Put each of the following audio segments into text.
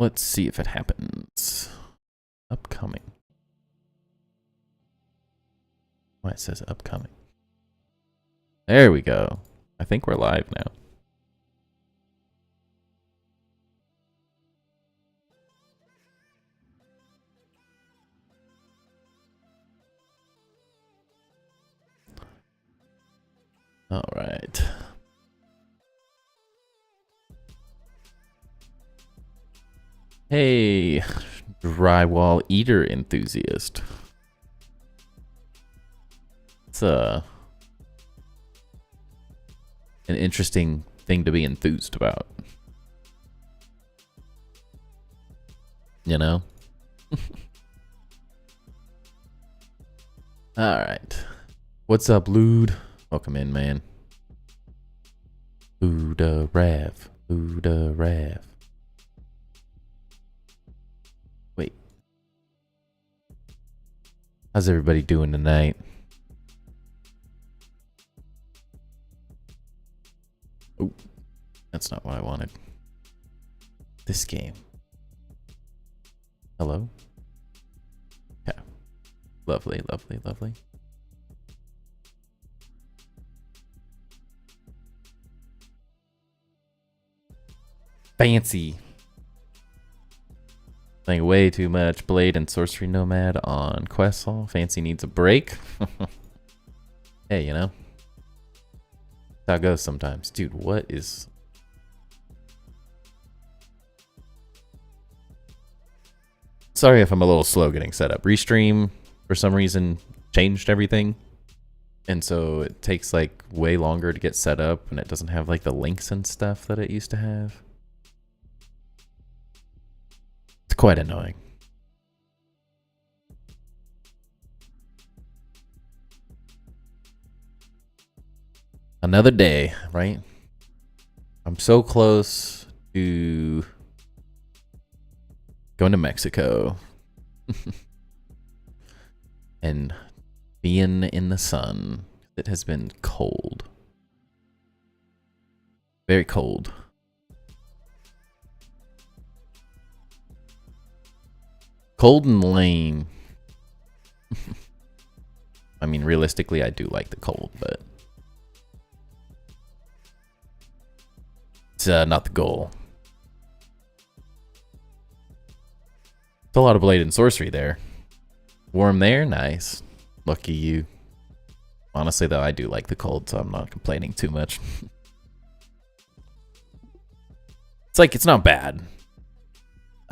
Let's see if it happens. Upcoming. Why it says upcoming. There we go. I think we're live now. All right. Hey, drywall eater enthusiast. It's an interesting thing to be enthused about. You know? All right. What's up, Lude? Welcome in, man. Luda Rav. Luda Rav. Wait. How's everybody doing tonight? Oh, that's not what I wanted. This game. Hello? Yeah. Lovely, lovely, lovely. Fancy. Playing way too much Blade and Sorcery Nomad on Questle. Fancy needs a break. Hey, you know. That's how it goes sometimes. Dude, what is... Sorry if I'm a little slow getting set up. Restream, for some reason, changed everything. And so it takes like way longer to get set up, and it doesn't have like the links and stuff that it used to have. It's quite annoying. Another day, right? I'm so close to going to Mexico and being in the sun. It has been cold. Very cold. Cold and lame. I mean, realistically, I do like the cold, but it's not the goal. It's a lot of Blade and Sorcery there. Warm there? Nice. Lucky you. Honestly, though, I do like the cold, so I'm not complaining too much. It's like, it's not bad.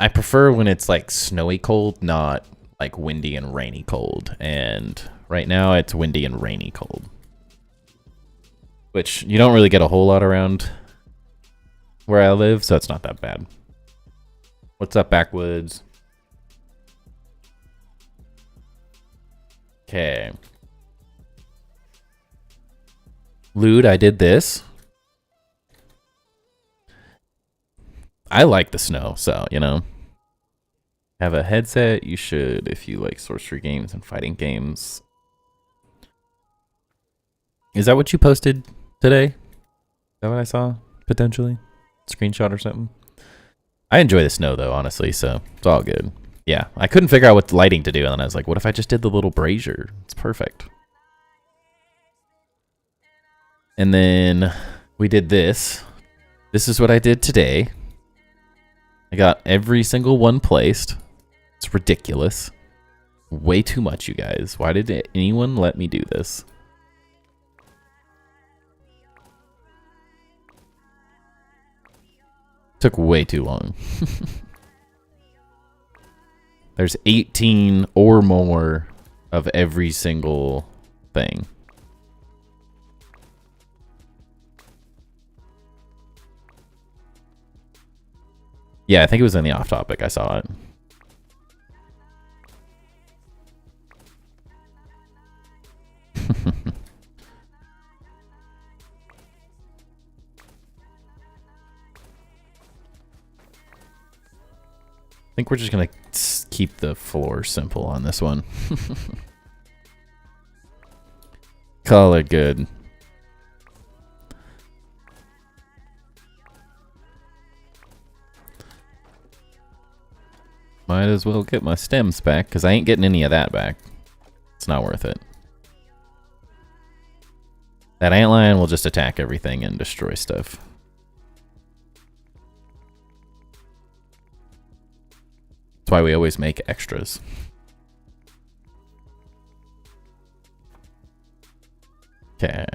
I prefer when it's like snowy cold, not like windy and rainy cold. And right now it's windy and rainy cold, which you don't really get a whole lot around where I live, so it's not that bad. What's up, Backwoods? Okay. Lude, I did this. I like the snow, so, you know. Have a headset, you should, if you like sorcery games and fighting games. Is that what you posted today? Is that what I saw? Potentially? Screenshot or something? I enjoy the snow, though, honestly, so it's all good. Yeah, I couldn't figure out what lighting to do, and then I was like, what if I just did the little brazier? It's perfect. And then we did this. This is what I did today. I got every single one placed. It's ridiculous. Way too much, you guys. Why did anyone let me do this? Took way too long. There's 18 or more of every single thing. Yeah, I think it was in the off topic. I saw it. I think we're just gonna keep the floor simple on this one. Call it good. Might as well get my stems back, because I ain't getting any of that back. It's not worth it. That antlion will just attack everything and destroy stuff. That's why we always make extras. Okay.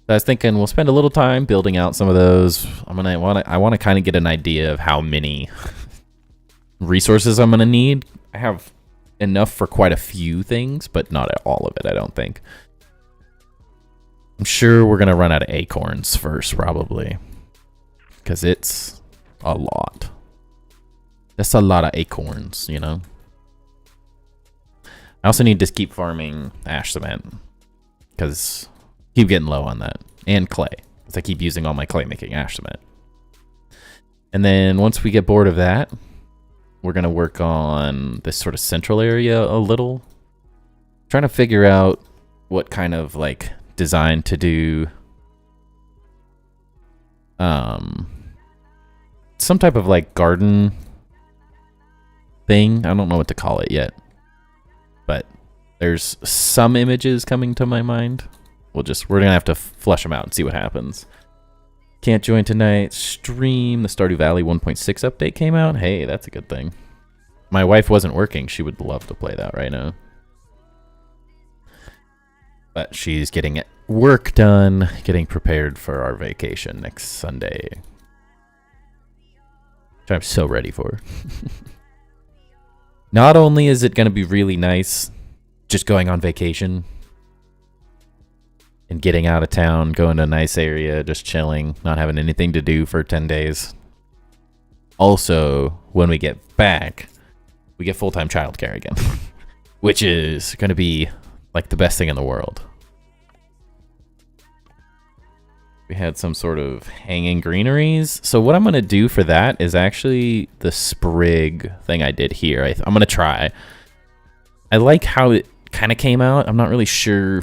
I was thinking we'll spend a little time building out some of those. I want to kind of get an idea of how many resources I'm gonna need. I have enough for quite a few things, but not all of it, I don't think. I'm sure we're gonna run out of acorns first, probably, because it's a lot. That's a lot of acorns, you know. I also need to keep farming ash cement, because I keep getting low on that, and clay, because I keep using all my clay making ash cement. And then once we get bored of that, we're gonna work on this sort of central area a little, trying to figure out what kind of like design to do. Some type of like garden thing. I don't know what to call it yet, but there's some images coming to my mind. We're gonna have to flesh them out and see what happens. Can't join tonight. Stream. The Stardew Valley 1.6 update came out. Hey, that's a good thing. My wife wasn't working. She would love to play that right now. But she's getting work done, getting prepared for our vacation next Sunday. Which I'm so ready for. Not only is it going to be really nice just going on vacation and getting out of town, going to a nice area, just chilling, not having anything to do for 10 days. Also, when we get back, we get full-time childcare again, which is going to be like the best thing in the world. We had some sort of hanging greeneries. So what I'm going to do for that is actually the sprig thing I did here. I'm going to try. I like how it kind of came out. I'm not really sure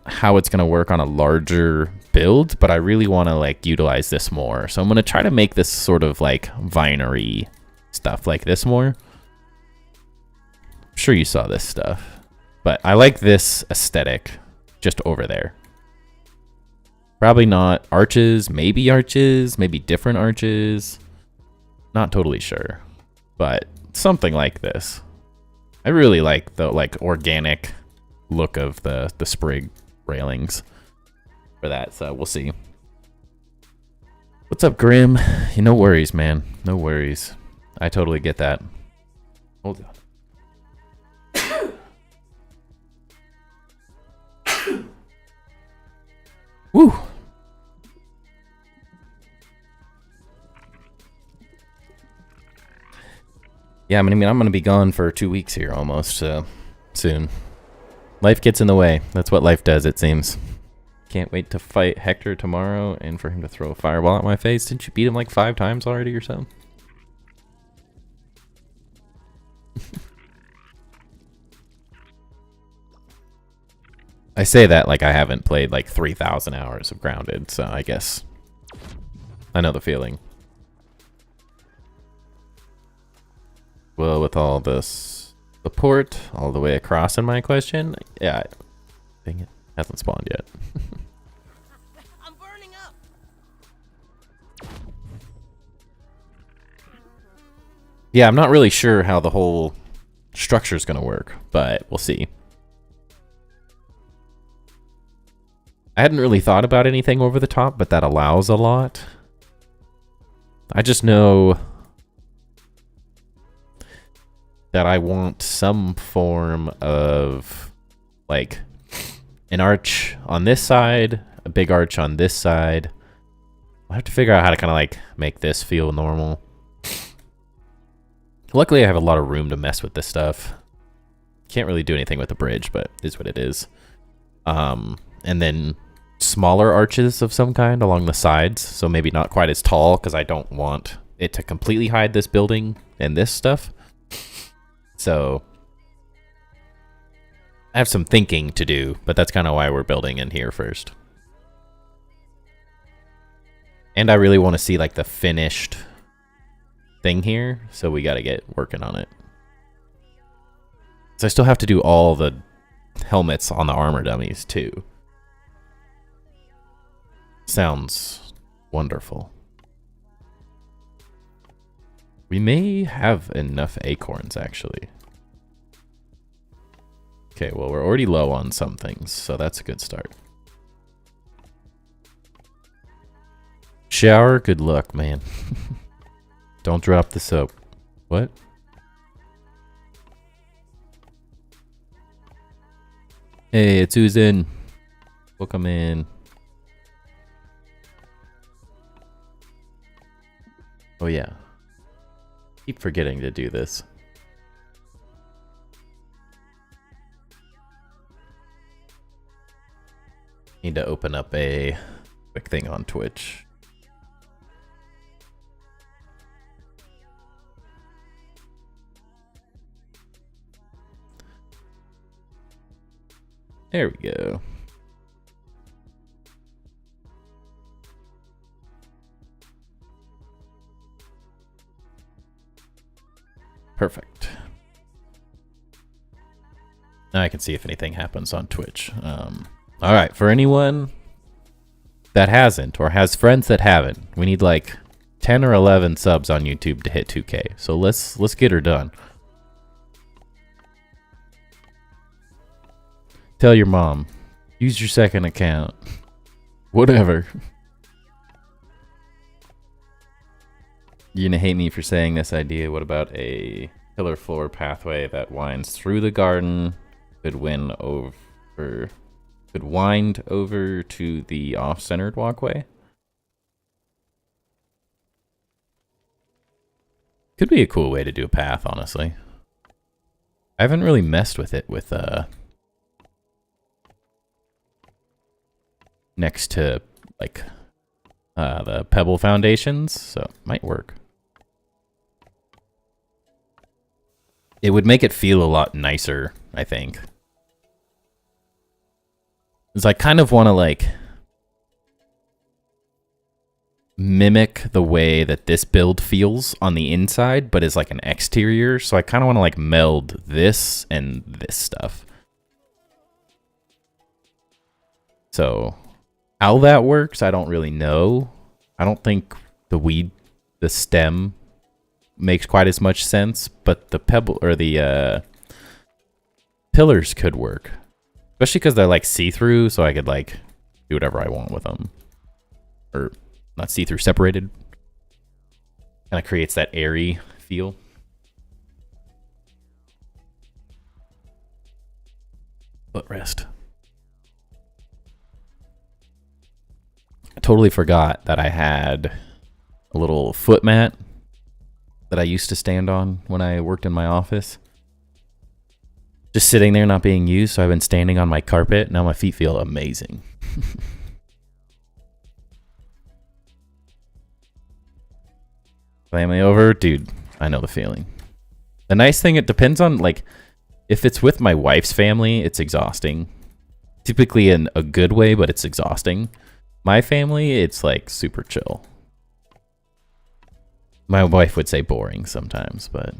how it's going to work on a larger build, but I really want to like utilize this more. So I'm going to try to make this sort of like vinery stuff like this more. I'm sure you saw this stuff, but I like this aesthetic just over there. Probably not arches, maybe different arches. Not totally sure, but something like this. I really like the like organic look of the sprig railings for that, so we'll see. What's up, Grim? No worries, man. No worries. I totally get that. Hold on. Woo! Yeah, I mean, I'm going to be gone for 2 weeks here almost, soon. Life gets in the way. That's what life does, it seems. Can't wait to fight Hector tomorrow and for him to throw a fireball at my face. Didn't you beat him like 5 times already or something? I say that like I haven't played like 3,000 hours of Grounded, so I guess I know the feeling. Well, with all this support all the way across in my question, yeah, dang it, hasn't spawned yet. I'm burning up. Yeah, I'm not really sure how the whole structure is going to work, but we'll see. I hadn't really thought about anything over the top, but that allows a lot. I just know that I want some form of like an arch on this side, a big arch on this side. I'll have to figure out how to kind of like make this feel normal. Luckily, I have a lot of room to mess with this stuff. Can't really do anything with the bridge, but it is what it is. And then smaller arches of some kind along the sides, so maybe not quite as tall, because I don't want it to completely hide this building and this stuff. So I have some thinking to do, but that's kind of why we're building in here first. And I really want to see like the finished thing here, so we gotta get working on it. So I still have to do all the helmets on the armor dummies too. Sounds wonderful. We may have enough acorns, actually. Okay, well, we're already low on some things, so that's a good start. Shower, good luck, man. Don't drop the soap. What? Hey, it's who's in. Welcome in. Oh yeah. Keep forgetting to do this. Need to open up a quick thing on Twitch. There we go. Perfect. Now I can see if anything happens on Twitch. All right, for anyone that hasn't or has friends that haven't, we need like 10 or 11 subs on YouTube to hit 2K. So let's get her done. Tell your mom. Use your second account. Whatever. You're gonna hate me for saying this idea. What about a pillar floor pathway that winds through the garden? Could wind over to the off-centered walkway. Could be a cool way to do a path, honestly. I haven't really messed with it with next to like the pebble foundations, so it might work. It would make it feel a lot nicer, I think. Because I kind of want to like mimic the way that this build feels on the inside, but is like an exterior. So I kind of want to like meld this and this stuff. So how that works, I don't really know. I don't think the stem makes quite as much sense, but the pebble or the pillars could work. Especially because they're like see-through, so I could like do whatever I want with them. Or not see-through, separated. Kind of creates that airy feel. Footrest. I totally forgot that I had a little foot mat that I used to stand on when I worked in my office. Just sitting there not being used, so I've been standing on my carpet. Now my feet feel amazing. Family over? Dude, I know the feeling. The nice thing, it depends on, like, if it's with my wife's family, it's exhausting. Typically in a good way, but it's exhausting. My family, it's, like, super chill. My wife would say boring sometimes, but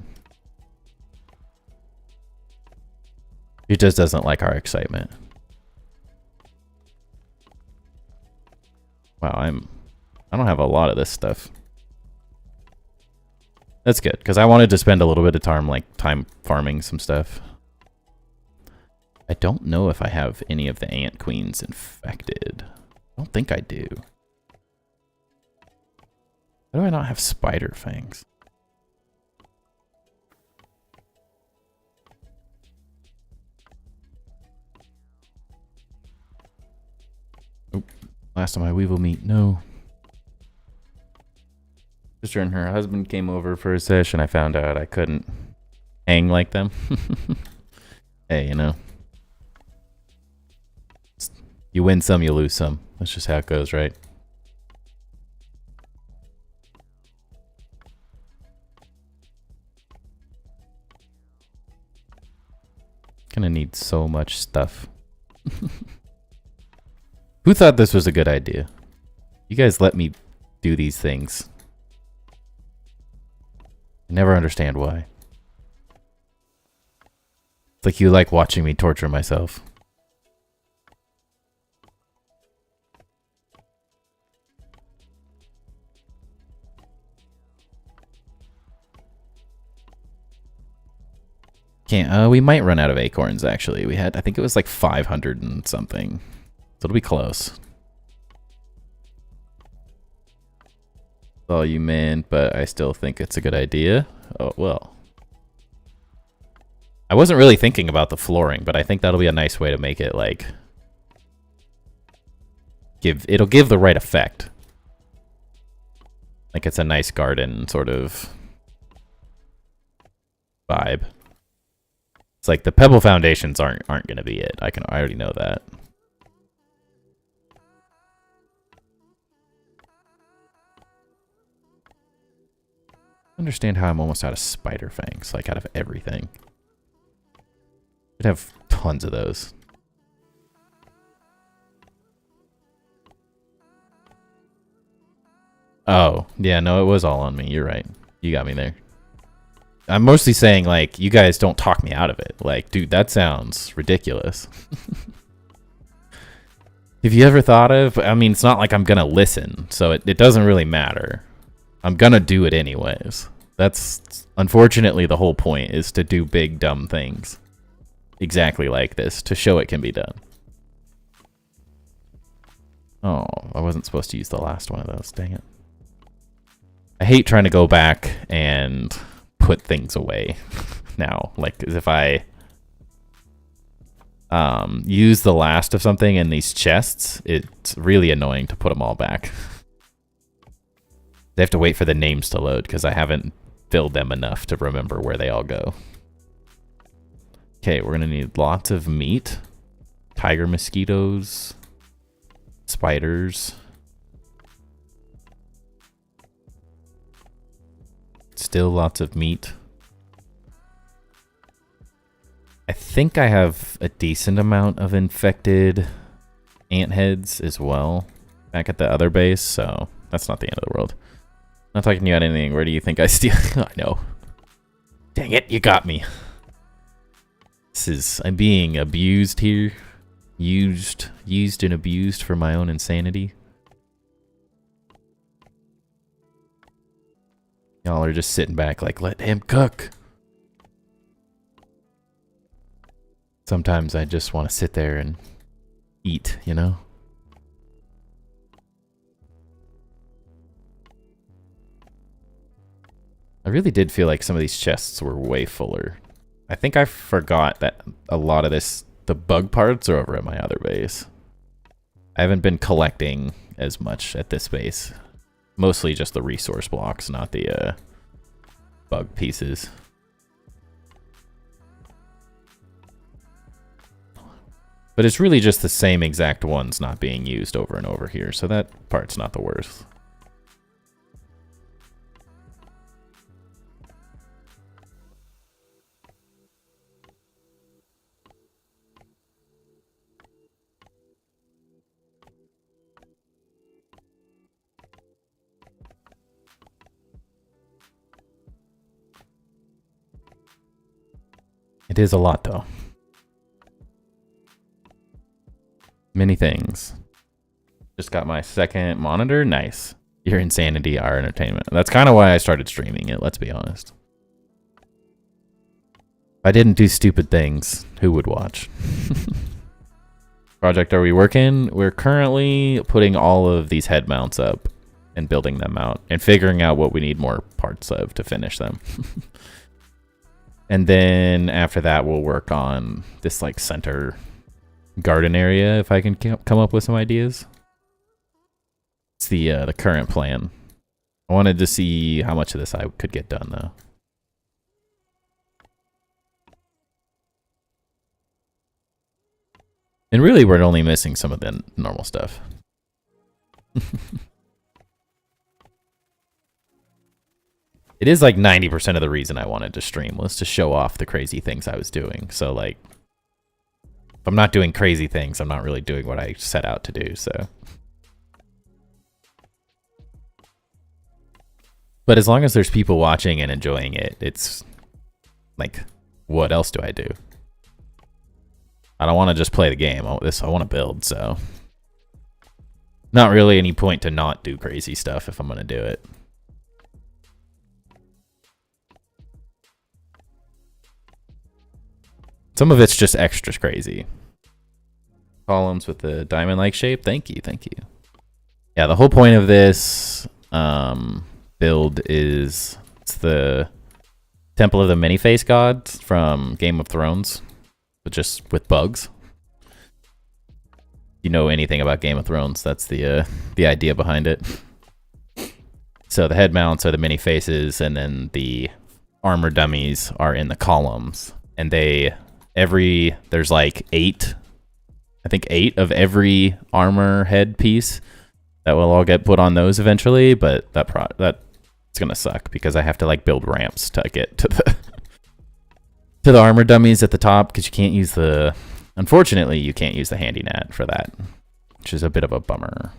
she just doesn't like our excitement. Wow, I don't have a lot of this stuff. That's good, because I wanted to spend a little bit of time farming some stuff. I don't know if I have any of the ant queens infected. I don't think I do. Why do I not have spider fangs? Oh, last time I weevil meat, no. Sister and her husband came over for a sesh, and I found out I couldn't hang like them. Hey, you know. You win some, you lose some. That's just how it goes, right? Gonna need so much stuff. Who thought this was a good idea? You guys let me do these things. I never understand why. It's like you like watching me torture myself. Can't, we might run out of acorns, actually. We had, I think it was like 500 and something. So it'll be close. That's all you meant, but I still think it's a good idea. Oh, well. I wasn't really thinking about the flooring, but I think that'll be a nice way to make it, like... It'll give the right effect. Like it's a nice garden sort of vibe. It's like the pebble foundations aren't going to be it. I already know that. Understand how I'm almost out of spider fangs, like out of everything. Could have tons of those. Oh, yeah, no, it was all on me. You're right. You got me there. I'm mostly saying, like, you guys don't talk me out of it. Like, dude, that sounds ridiculous. Have you ever thought of... I mean, it's not like I'm going to listen, so it doesn't really matter. I'm going to do it anyways. That's, unfortunately, the whole point, is to do big, dumb things. Exactly like this, to show it can be done. Oh, I wasn't supposed to use the last one of those. Dang it. I hate trying to go back and... put things away now. Like, as if I use the last of something in these chests, it's really annoying to put them all back. They have to wait for the names to load because I haven't filled them enough to remember where they all go. Okay, we're gonna need lots of meat, tiger mosquitoes, spiders. Still lots of meat. I think I have a decent amount of infected ant heads as well back at the other base, so that's not the end of the world. Not talking to you about anything. Where do you think I steal? I know. Dang it, you got me. I'm being abused here. Used and abused for my own insanity. Y'all are just sitting back like, let him cook. Sometimes I just want to sit there and eat, you know? I really did feel like some of these chests were way fuller. I think I forgot that a lot of the bug parts are over at my other base. I haven't been collecting as much at this base. Mostly just the resource blocks, not the bug pieces. But it's really just the same exact ones not being used over and over here, so that part's not the worst. It is a lot, though. Many things. Just got my second monitor. Nice. Your insanity, our entertainment. That's kind of why I started streaming it, let's be honest. If I didn't do stupid things, who would watch? Project are we working? We're currently putting all of these head mounts up and building them out and figuring out what we need more parts of to finish them. And then after that, we'll work on this like center garden area if I can come up with some ideas. It's the current plan. I wanted to see how much of this I could get done though. And really, we're only missing some of the normal stuff. It is like 90% of the reason I wanted to stream was to show off the crazy things I was doing. So like, if I'm not doing crazy things, I'm not really doing what I set out to do, so. But as long as there's people watching and enjoying it, it's like, what else do I do? I don't want to just play the game. I want to build, so not really any point to not do crazy stuff if I'm going to do it. Some of it's just extra crazy. Columns with the diamond-like shape. Thank you, thank you. Yeah, the whole point of this build is it's the Temple of the Many-Face Gods from Game of Thrones, but just with bugs. You know anything about Game of Thrones, that's the idea behind it. So the head mounts are the many faces, and then the armor dummies are in the columns. And there's like 8 of every armor head piece that will all get put on those eventually, but that's gonna suck because I have to like build ramps to get to the armor dummies at the top, because you can't use unfortunately you can't use the handy net for that, which is a bit of a bummer.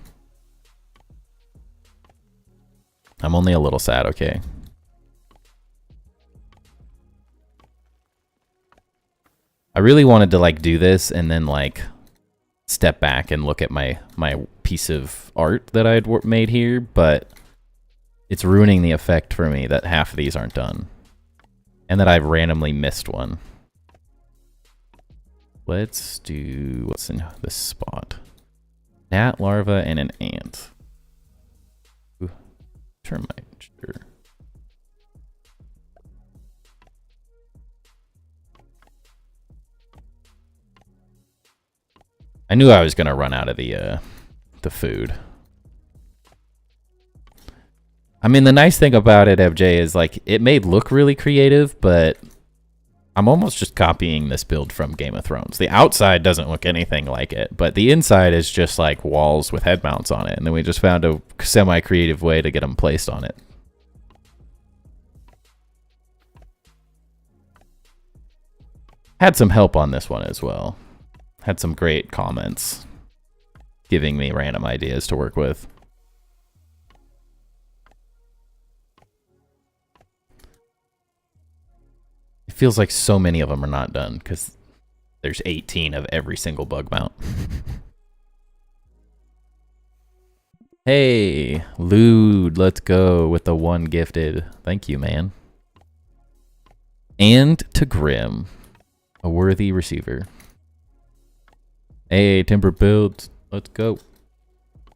I'm only a little sad, okay? I really wanted to like do this and then like step back and look at my piece of art that I had made here, but it's ruining the effect for me that half of these aren't done and that I've randomly missed one. Let's do what's in this spot. Gnat, larva, and an ant. Ooh, termite, sure. I knew I was gonna run out of the food. I mean, the nice thing about it, FJ, is like it may look really creative, but I'm almost just copying this build from Game of Thrones. The outside doesn't look anything like it, but the inside is just like walls with head mounts on it, and then we just found a semi-creative way to get them placed on it. Had some help on this one as well. Had some great comments giving me random ideas to work with. It feels like so many of them are not done because there's 18 of every single bug mount. Hey, Lude, let's go with the one gifted. Thank you, man. And to Grim, a worthy receiver. Hey, Timber Builds, let's go. I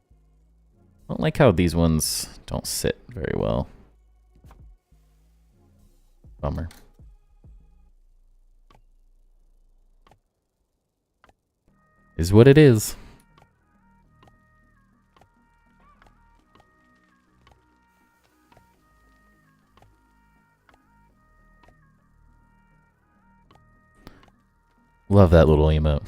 don't like how these ones don't sit very well. Bummer. Is what it is. Love that little emote.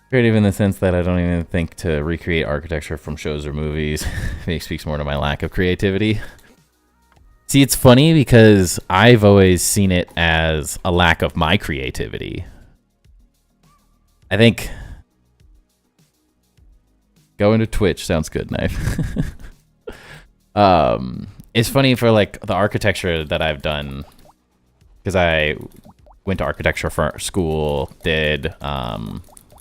Creative in the sense that I don't even think to recreate architecture from shows or movies. It speaks more to my lack of creativity. See, it's funny because I've always seen it as a lack of my creativity. I think going to Twitch sounds good, Knife. It's funny for like the architecture that I've done, because I went to architecture for school, did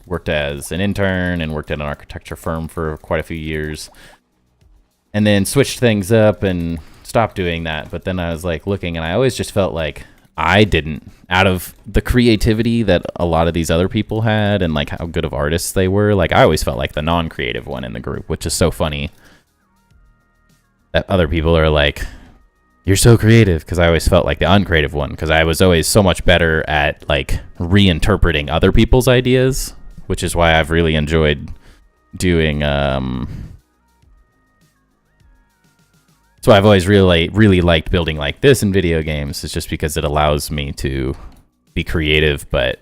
worked as an intern and worked at an architecture firm for quite a few years, and then switched things up and stopped doing that. But then I was like looking, and I always just felt like I didn't, out of the creativity that a lot of these other people had and like how good of artists they were, like I always felt like the non-creative one in the group, which is so funny that other people are like, you're so creative, because I always felt like the uncreative one, because I was always so much better at like reinterpreting other people's ideas, which is why I've really enjoyed doing so I've always really liked building like this in video games. It's just because it allows me to be creative. But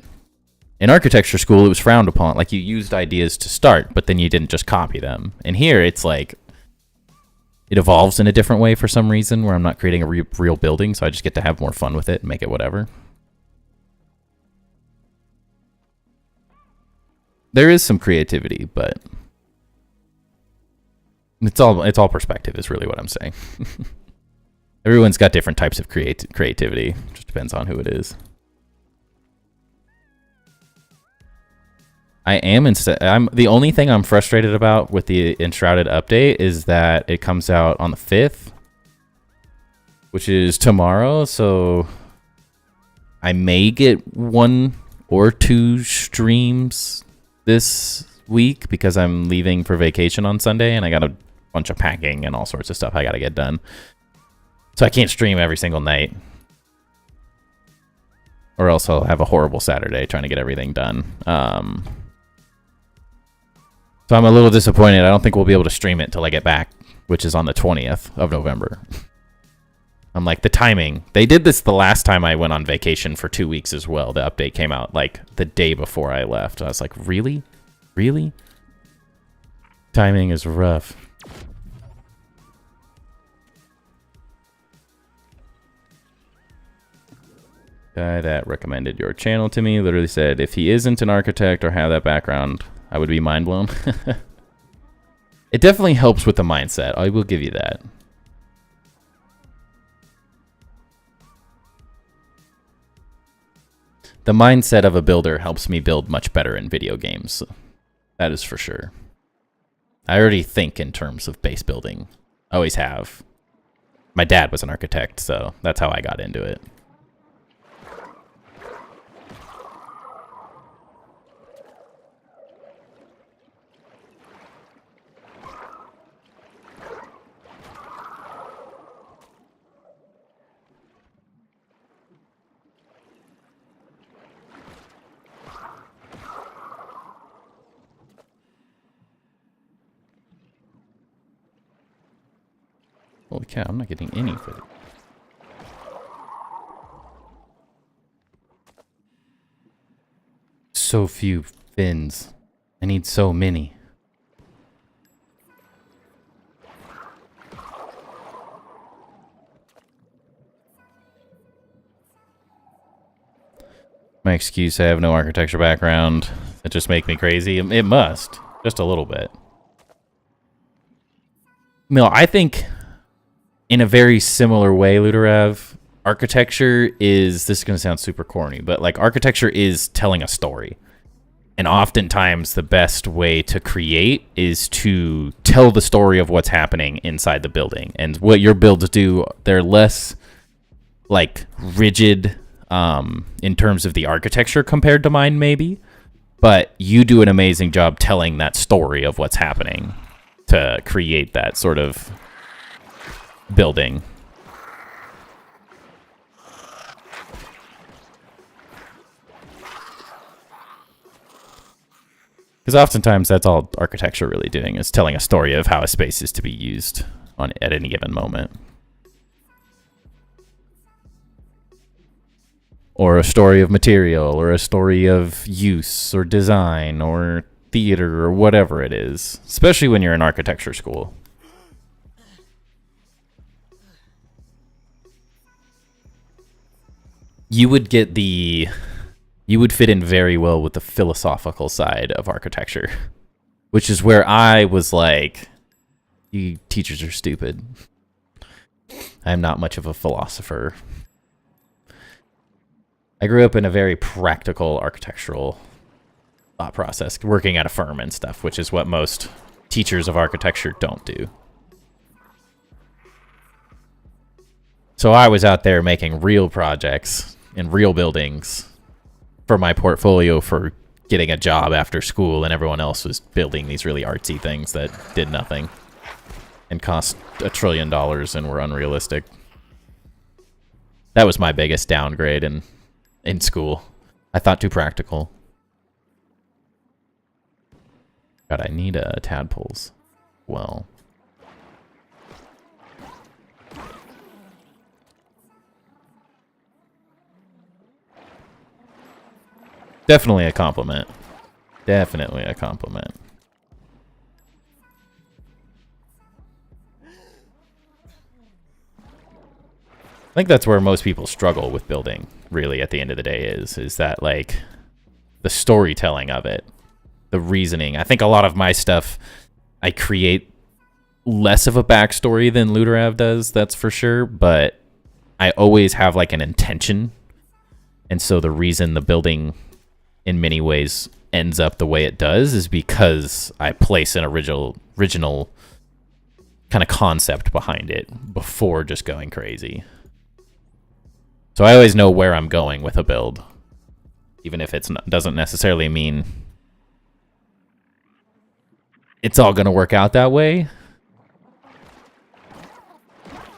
in architecture school, it was frowned upon. Like, you used ideas to start, but then you didn't just copy them. And here it's like it evolves in a different way for some reason, where I'm not creating a real building, so I just get to have more fun with it and make it whatever. There is some creativity, but it's all perspective is really what I'm saying. Everyone's got different types of creativity. Just depends on who it is. I'm the only thing I'm frustrated about with the Enshrouded update is that it comes out on the 5th, which is tomorrow, so I may get 1 or 2 streams this week because I'm leaving for vacation on Sunday and I got a bunch of packing and all sorts of stuff I got to get done. So I can't stream every single night. Or else I'll have a horrible Saturday trying to get everything done. So I'm a little disappointed. I don't think we'll be able to stream it until I get back, which is on the 20th of November. I'm like, the timing. They did this the last time I went on vacation for 2 weeks as well. The update came out like the day before I left. I was like, really? Really? Timing is rough. Guy that recommended your channel to me literally said, if he isn't an architect or have that background, I would be mind blown. It definitely helps with the mindset. I will give you that. The mindset of a builder helps me build much better in video games. That is for sure. I already think in terms of base building. I always have. My dad was an architect, so that's how I got into it. Holy cow, I'm not getting any for it. So few fins. I need so many. My excuse, I have no architecture background. That just makes me crazy. It must. Just a little bit. No, I think in a very similar way, Ludorev, architecture is, this is going to sound super corny, but like architecture is telling a story. And oftentimes the best way to create is to tell the story of what's happening inside the building. And what your builds do, they're less like rigid in terms of the architecture compared to mine maybe. But you do an amazing job telling that story of what's happening to create that sort of building. Because oftentimes that's all architecture really doing, is telling a story of how a space is to be used at any given moment. Or a story of material, or a story of use, or design, or theater, or whatever it is. Especially when you're in architecture school. You would get you would fit in very well with the philosophical side of architecture, which is where I was like, you teachers are stupid. I'm not much of a philosopher. I grew up in a very practical architectural thought process, working at a firm and stuff, which is what most teachers of architecture don't do. So I was out there making real projects in real buildings for my portfolio for getting a job after school, and everyone else was building these really artsy things that did nothing and cost $1 trillion and were unrealistic. That was my biggest downgrade in school. I thought too practical. God, I need tadpoles. Well. Definitely a compliment. Definitely a compliment. think that's where most people struggle with building, really, at the end of the day, is that, like, the storytelling of it, the reasoning. I think a lot of my stuff, I create less of a backstory than Luderav does, that's for sure, but I always have, like, an intention, and so the reason the building, in many ways, ends up the way it does is because I place an original kind of concept behind it before just going crazy. So I always know where I'm going with a build, even if it doesn't necessarily mean it's all going to work out that way.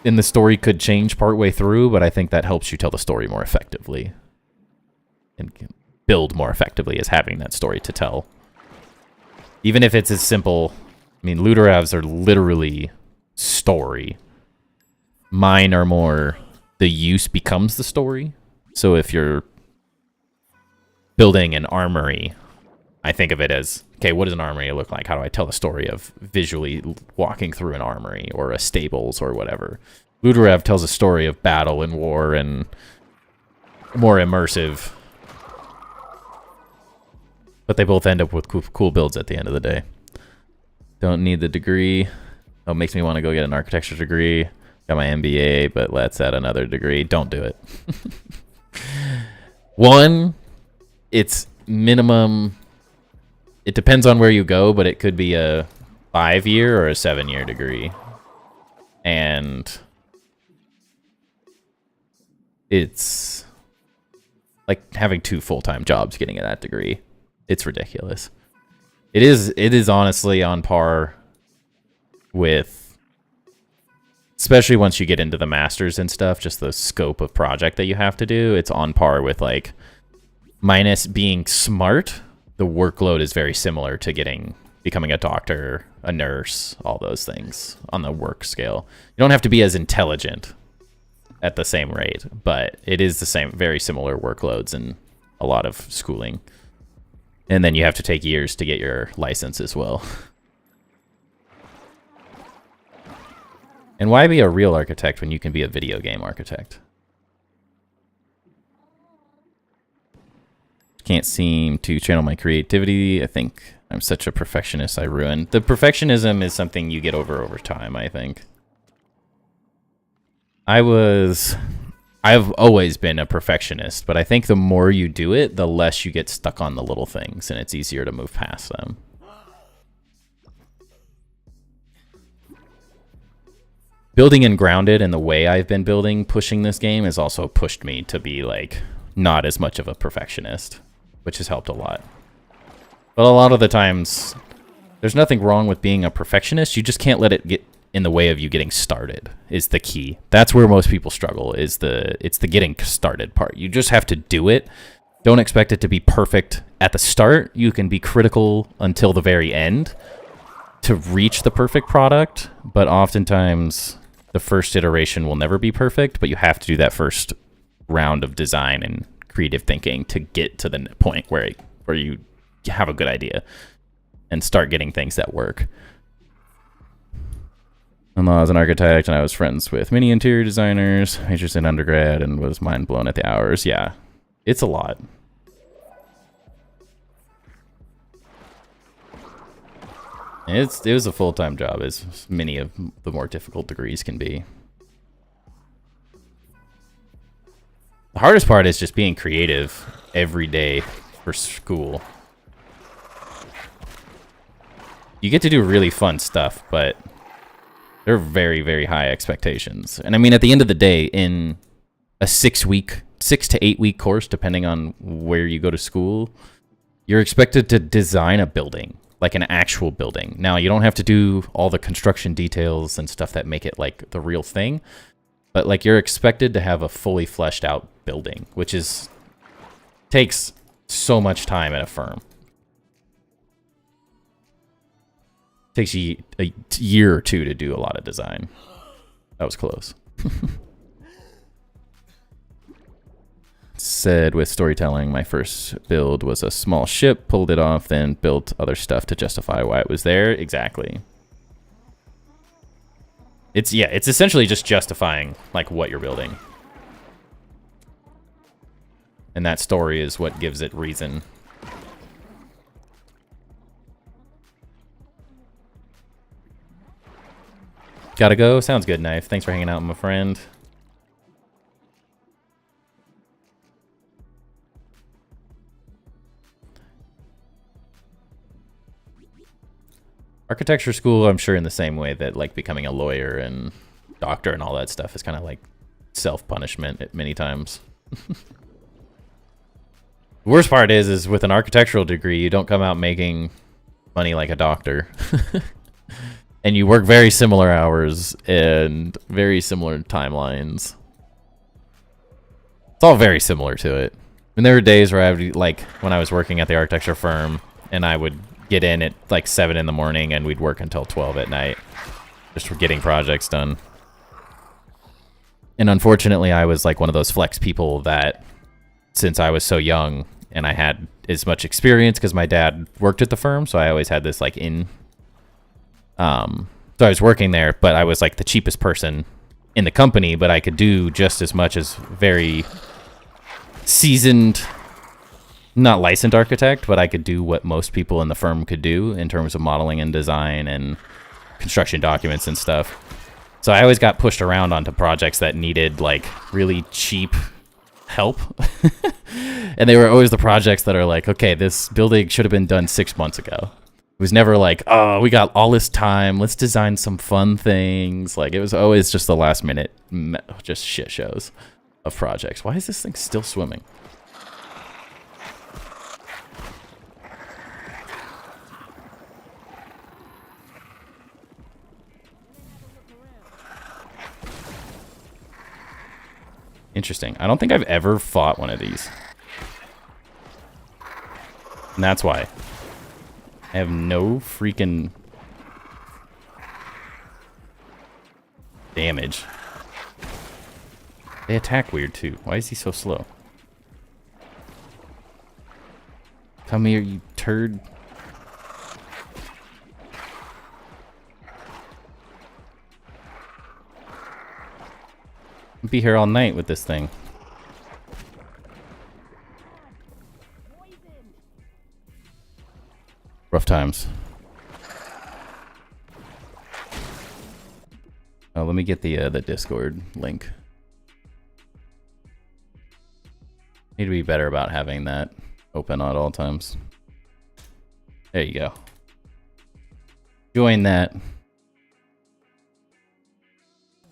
And the story could change partway through, but I think that helps you tell the story more effectively and build more effectively as having that story to tell. Even if it's as simple, I mean, Luderavs are literally story. Mine are more the use becomes the story. So if you're building an armory, I think of it as, okay, what does an armory look like? How do I tell the story of visually walking through an armory or a stables or whatever? Luderav tells a story of battle and war and more immersive. But they both end up with cool builds at the end of the day. Don't need the degree. Oh, it makes me want to go get an architecture degree. Got my MBA, but let's add another degree. Don't do it. One, it's minimum. It depends on where you go, but it could be a 5-year or a 7-year degree. And it's like having 2 full-time jobs getting that degree. It's ridiculous. It is honestly on par with, especially once you get into the masters and stuff, just the scope of project that you have to do. It's on par with, like, minus being smart, the workload is very similar to becoming a doctor, a nurse, all those things on the work scale. You don't have to be as intelligent at the same rate, but it is the same, very similar workloads and a lot of schooling. And then you have to take years to get your license as well. And why be a real architect when you can be a video game architect? Can't seem to channel my creativity. I think I'm such a perfectionist I ruin. The perfectionism is something you get over time, I think. I've always been a perfectionist, but I think the more you do it, the less you get stuck on the little things, and it's easier to move past them. Building and grounded and the way I've been building, pushing this game has also pushed me to be, like, not as much of a perfectionist, which has helped a lot. But a lot of the times, there's nothing wrong with being a perfectionist. You just can't let it get in the way of you getting started is the key. That's where most people struggle, it's the getting started part. You just have to do it. Don't expect it to be perfect at the start. You can be critical until the very end to reach the perfect product, but oftentimes the first iteration will never be perfect, but you have to do that first round of design and creative thinking to get to the point where you have a good idea and start getting things that work. I was an architect and I was friends with many interior designers, majors in undergrad, and was mind blown at the hours. Yeah, it's a lot. It was a full-time job, as many of the more difficult degrees can be. The hardest part is just being creative every day for school. You get to do really fun stuff, but they're very, very high expectations. And I mean, at the end of the day, in a 6 to 8 week course, depending on where you go to school, you're expected to design a building, like an actual building. Now, you don't have to do all the construction details and stuff that make it like the real thing, but like you're expected to have a fully fleshed out building, which takes so much time at a firm. Takes you a year or two to do a lot of design. That was close. Said with storytelling, my first build was a small ship, pulled it off, then built other stuff to justify why it was there. Exactly. It's essentially just justifying like what you're building. And that story is what gives it reason. Gotta go? Sounds good, Knife. Thanks for hanging out, my friend. Architecture school, I'm sure in the same way that like becoming a lawyer and doctor and all that stuff is kind of like self-punishment at many times. The worst part is with an architectural degree, you don't come out making money like a doctor. And you work very similar hours and very similar timelines. It's all very similar to it. And there were days where I would, like, when I was working at the architecture firm, and I would get in at like 7 in the morning and we'd work until 12 at night. Just for getting projects done. And unfortunately, I was like one of those flex people that, since I was so young and I had as much experience because my dad worked at the firm, so I always had this like so I was working there, but I was like the cheapest person in the company, but I could do just as much as very seasoned, not licensed architect, but I could do what most people in the firm could do in terms of modeling and design and construction documents and stuff. So I always got pushed around onto projects that needed like really cheap help. And they were always the projects that are like, okay, this building should have been done 6 months ago. It was never like, oh, we got all this time, let's design some fun things. Like, it was always just the last minute, just shit shows of projects. Why is this thing still swimming? Interesting. I don't think I've ever fought one of these. And that's why. I have no freaking damage. They attack weird too. Why is he so slow? Come here, you turd. I'll be here all night with this thing. Rough times. Oh, let me get the Discord link. Need to be better about having that open at all times. There you go. Join that.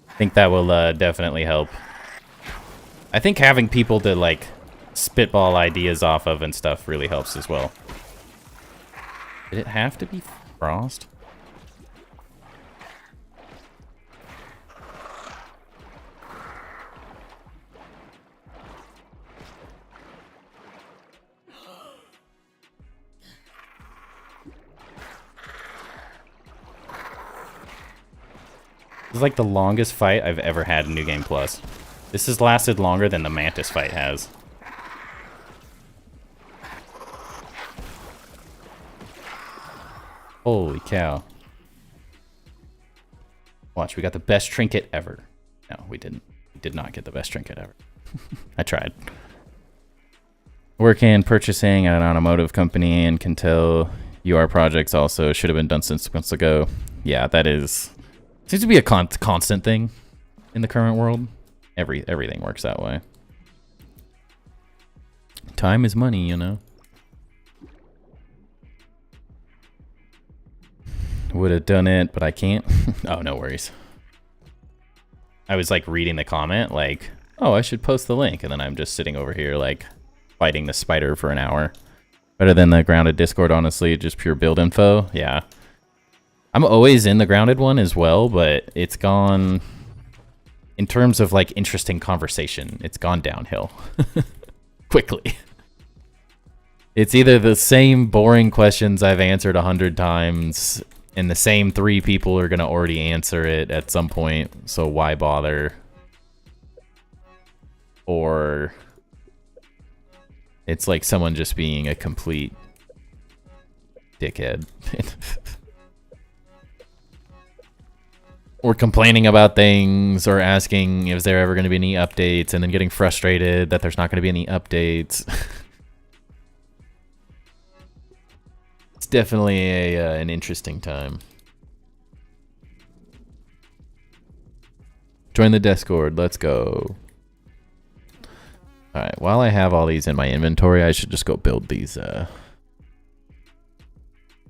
I think that will definitely help. I think having people to like spitball ideas off of and stuff really helps as well. Did it have to be frost? This is like the longest fight I've ever had in New Game Plus. This has lasted longer than the Mantis fight has. Holy cow. Watch, we got the best trinket ever. No, we didn't. We did not get the best trinket ever. I tried. Work in purchasing at an automotive company and can tell UR projects also should have been done since months ago. Yeah, that is... Seems to be a constant thing in the current world. Everything works that way. Time is money, you know. Would have done it, but I can't. Oh, no worries. I was like reading the comment like, oh, I should post the link. And then I'm just sitting over here like fighting the spider for an hour. Better than the grounded Discord, honestly. Just pure build info. Yeah. I'm always in the grounded one as well, but it's gone... In terms of like interesting conversation, it's gone downhill. Quickly. It's either the same boring questions I've answered 100 times... And the same 3 people are going to already answer it at some point, so why bother? Or it's like someone just being a complete dickhead. or complaining about things or asking if there ever going to be any updates and then getting frustrated that there's not going to be any updates. It's definitely an interesting time. Join the Discord. Let's go. All right. While I have all these in my inventory, I should just go build these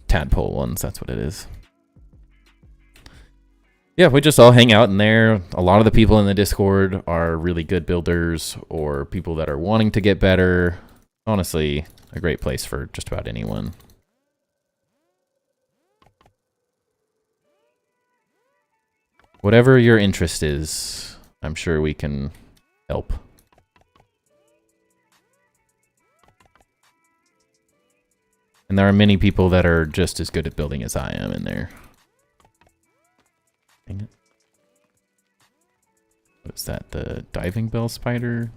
tadpole ones. That's what it is. Yeah, we just all hang out in there. A lot of the people in the Discord are really good builders or people that are wanting to get better. Honestly, a great place for just about anyone. Whatever your interest is, I'm sure we can help. And there are many people that are just as good at building as I am in there. Dang it. What is that? The diving bell spider?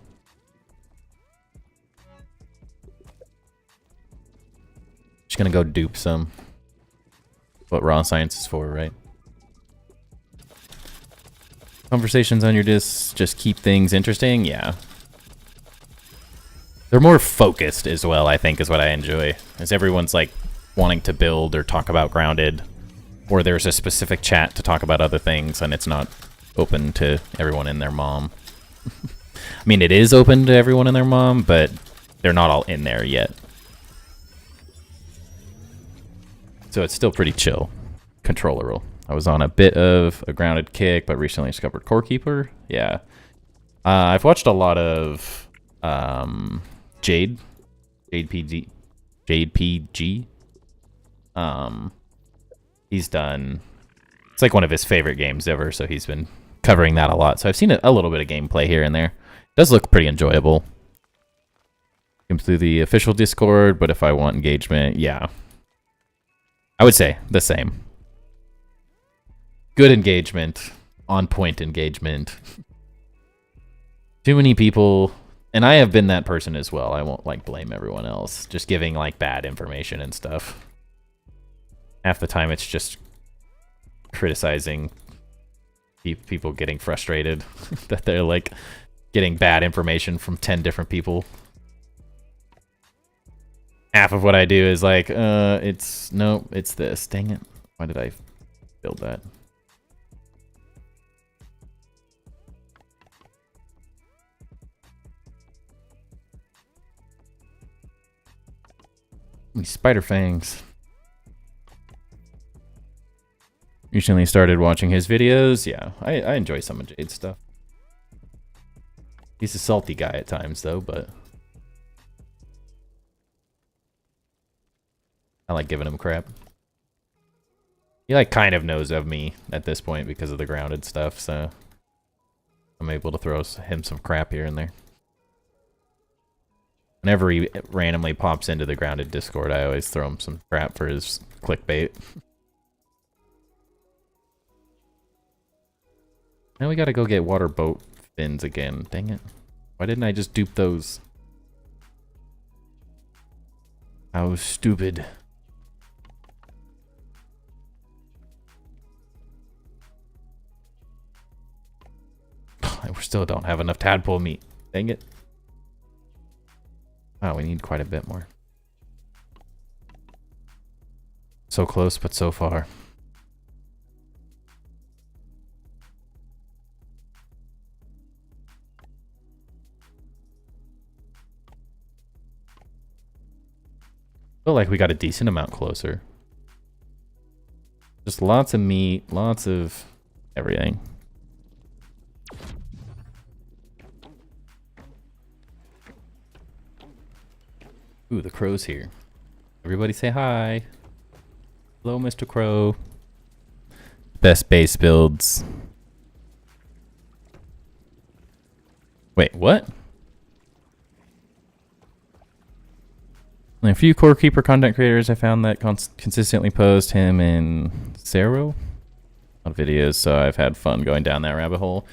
Just gonna go dupe some. What raw science is for, right? Conversations on your disc just keep things interesting? Yeah. They're more focused as well, I think, is what I enjoy. As everyone's like wanting to build or talk about Grounded. Or there's a specific chat to talk about other things and it's not open to everyone and their mom. I mean, it is open to everyone and their mom, but they're not all in there yet. So it's still pretty chill. Controllable. I was on a bit of a Grounded kick, but recently discovered Core Keeper. Yeah. I've watched a lot of Jade PG. He's done, it's like one of his favorite games ever, so he's been covering that a lot. So I've seen a little bit of gameplay here and there. It does look pretty enjoyable. Come through the official Discord, but if I want engagement, yeah. I would say the same. Good engagement, on point engagement. Too many people, and I have been that person as well. I won't like blame everyone else. Just giving like bad information and stuff. Half the time it's just criticizing people getting frustrated that they're like getting bad information from 10 different people. Half of what I do is like, it's this. Dang it. Why did I build that? These spider fangs. Recently started watching his videos. Yeah, I enjoy some of Jade's stuff. He's a salty guy at times, though, but I like giving him crap. He like kind of knows of me at this point because of the Grounded stuff, so I'm able to throw him some crap here and there. Whenever he randomly pops into the Grounded Discord, I always throw him some crap for his clickbait. Now we gotta go get water boat fins again. Dang it. Why didn't I just dupe those? How stupid. We still don't have enough tadpole meat. Dang it. Oh, we need quite a bit more. So close, but so far. Feel like we got a decent amount closer. Just lots of meat, lots of everything. Ooh, the crow's here. Everybody say hi. Hello, Mr. Crow. Best base builds. Wait, what? A few Core Keeper content creators I found that consistently post him in Zero on videos, so I've had fun going down that rabbit hole.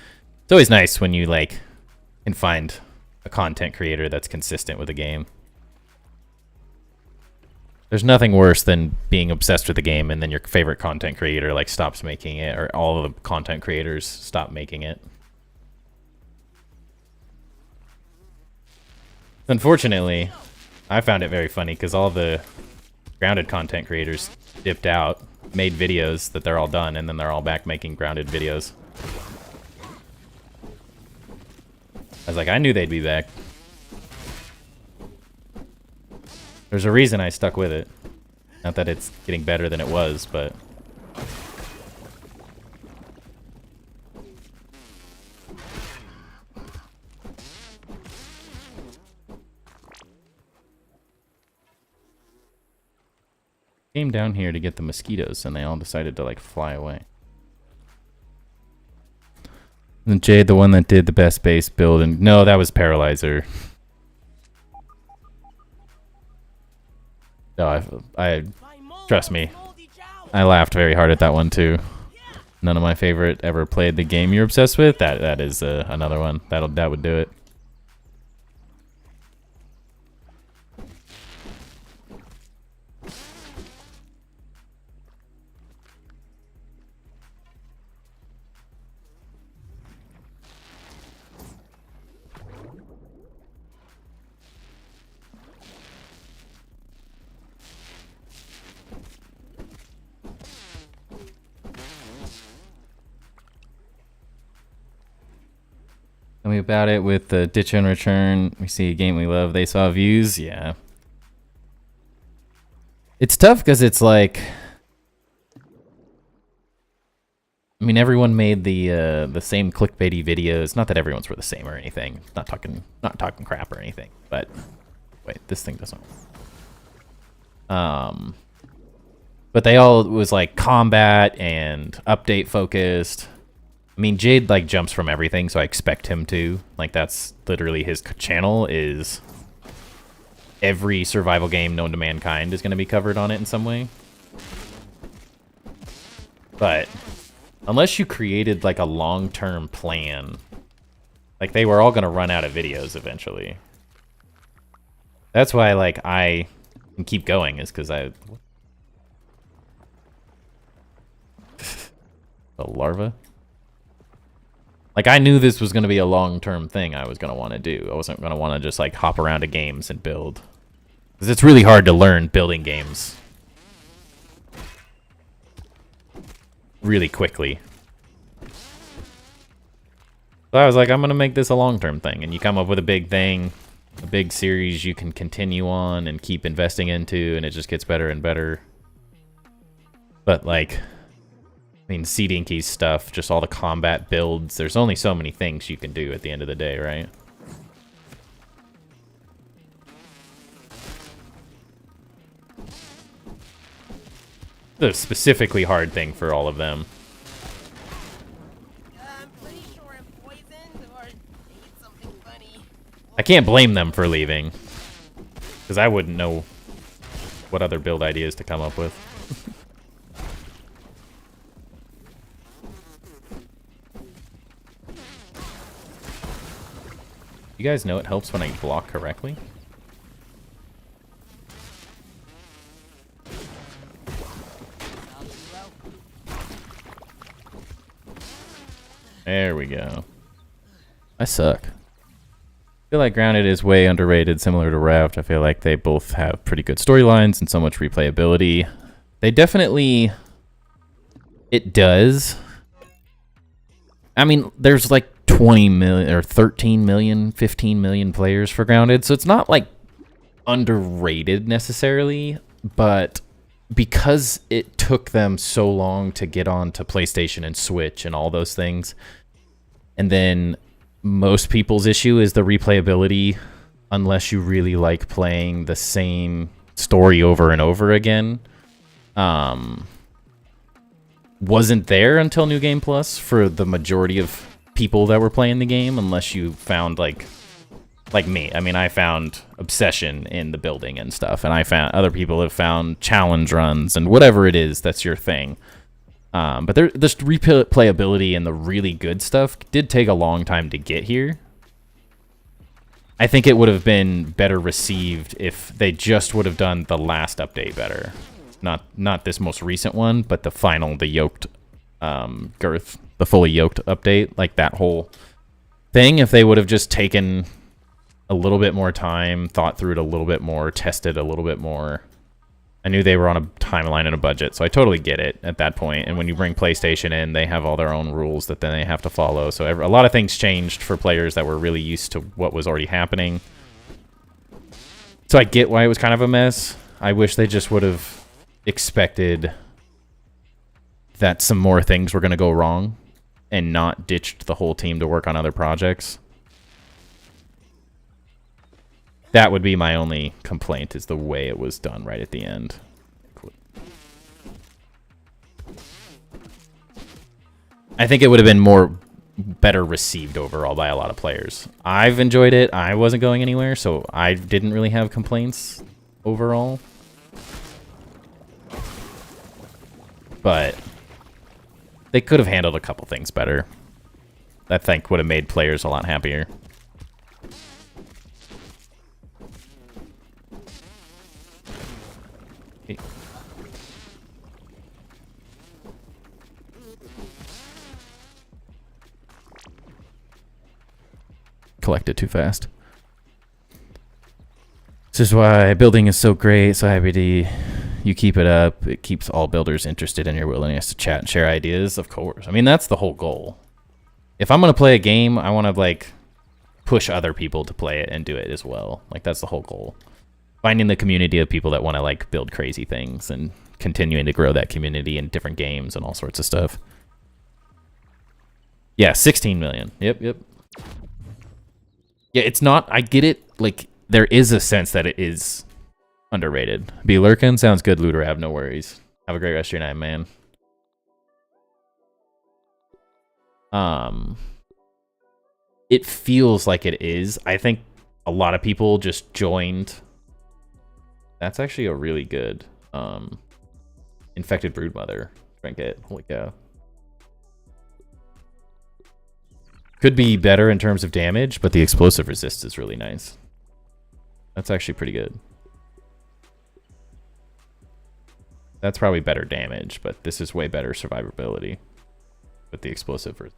It's always nice when you like can find a content creator that's consistent with a game. There's nothing worse than being obsessed with the game and then your favorite content creator like stops making it, or all of the content creators stop making it. Unfortunately, I found it very funny because all the Grounded content creators dipped out, made videos that they're all done, and then they're all back making Grounded videos. I was like, I knew they'd be back. There's a reason I stuck with it. Not that it's getting better than it was, but... Came down here to get the mosquitoes, and they all decided to, like, fly away. And Jade, the one that did the best base build, and... No, that was Paralyzer. No, I trust me, I laughed very hard at that one too. None of my favorite ever played the game you're obsessed with. That is another one. That would do it. Tell me about it with the Ditch and Return. We see a game we love. They saw views. Yeah. It's tough because it's like... I mean, everyone made the same clickbaity videos. Not that everyone's were the same or anything. Not talking crap or anything. But wait, this thing doesn't. But they all was like combat and update focused. I mean, Jade like jumps from everything, so I expect him to. Like that's literally his channel is every survival game known to mankind is going to be covered on it in some way. But unless you created like a long-term plan, like they were all going to run out of videos eventually. That's why like I can keep going is because I... The larva? Like, I knew this was going to be a long-term thing I was going to want to do. I wasn't going to want to just, like, hop around to games and build. Because it's really hard to learn building games really quickly. So I was like, I'm going to make this a long-term thing. And you come up with a big thing, a big series you can continue on and keep investing into, and it just gets better and better. But, like... I mean, Seedinky's stuff, just all the combat builds. There's only so many things you can do at the end of the day, right? The specifically hard thing for all of them. I'm pretty sure I'm poisoned or ate something funny. I can't blame them for leaving. Because I wouldn't know what other build ideas to come up with. You guys know it helps when I block correctly? There we go. I suck. I feel like Grounded is way underrated, similar to Raft. I feel like they both have pretty good storylines and so much replayability. They definitely... It does. I mean, there's like 20 million or 13 million, 15 million players for Grounded, so it's not like underrated necessarily, but because it took them so long to get on to PlayStation and Switch and all those things, and then most people's issue is the replayability unless you really like playing the same story over and over again. Wasn't there until New Game Plus for the majority of people that were playing the game, unless you found like me. I mean, I found obsession in the building and stuff, and I found other people have found challenge runs and whatever it is that's your thing. But this replayability and the really good stuff did take a long time to get here. I think it would have been better received if they just would have done the last update better. Not this most recent one, but the yoked girth, the fully yoked update, like that whole thing. If they would have just taken a little bit more time, thought through it a little bit more, tested a little bit more. I knew they were on a timeline and a budget, so I totally get it at that point. And when you bring PlayStation in, they have all their own rules that then they have to follow. So a lot of things changed for players that were really used to what was already happening. So I get why it was kind of a mess. I wish they just would have expected that some more things were going to go wrong and not ditched the whole team to work on other projects. That would be my only complaint, is the way it was done right at the end. I think it would have been better received overall by a lot of players. I've enjoyed it. I wasn't going anywhere, so I didn't really have complaints overall. But they could have handled a couple things better. I think would have made players a lot happier. Collected too fast. This is why building is so great. So happy to you keep it up. It keeps all builders interested in your willingness to chat and share ideas. Of course. I mean, that's the whole goal. If I'm going to play a game, I want to like push other people to play it and do it as well. Like that's the whole goal. Finding the community of people that want to like build crazy things and continuing to grow that community in different games and all sorts of stuff. Yeah, 16 million. Yep. Yeah, it's not, I get it, like, there is a sense that it is underrated. Be lurking, sounds good, Looter, have no worries. Have a great rest of your night, man. It feels like it is. I think a lot of people just joined. That's actually a really good, infected broodmother trinket. Holy cow. Could be better in terms of damage, but the explosive resist is really nice. That's actually pretty good. That's probably better damage, but this is way better survivability with the explosive resist.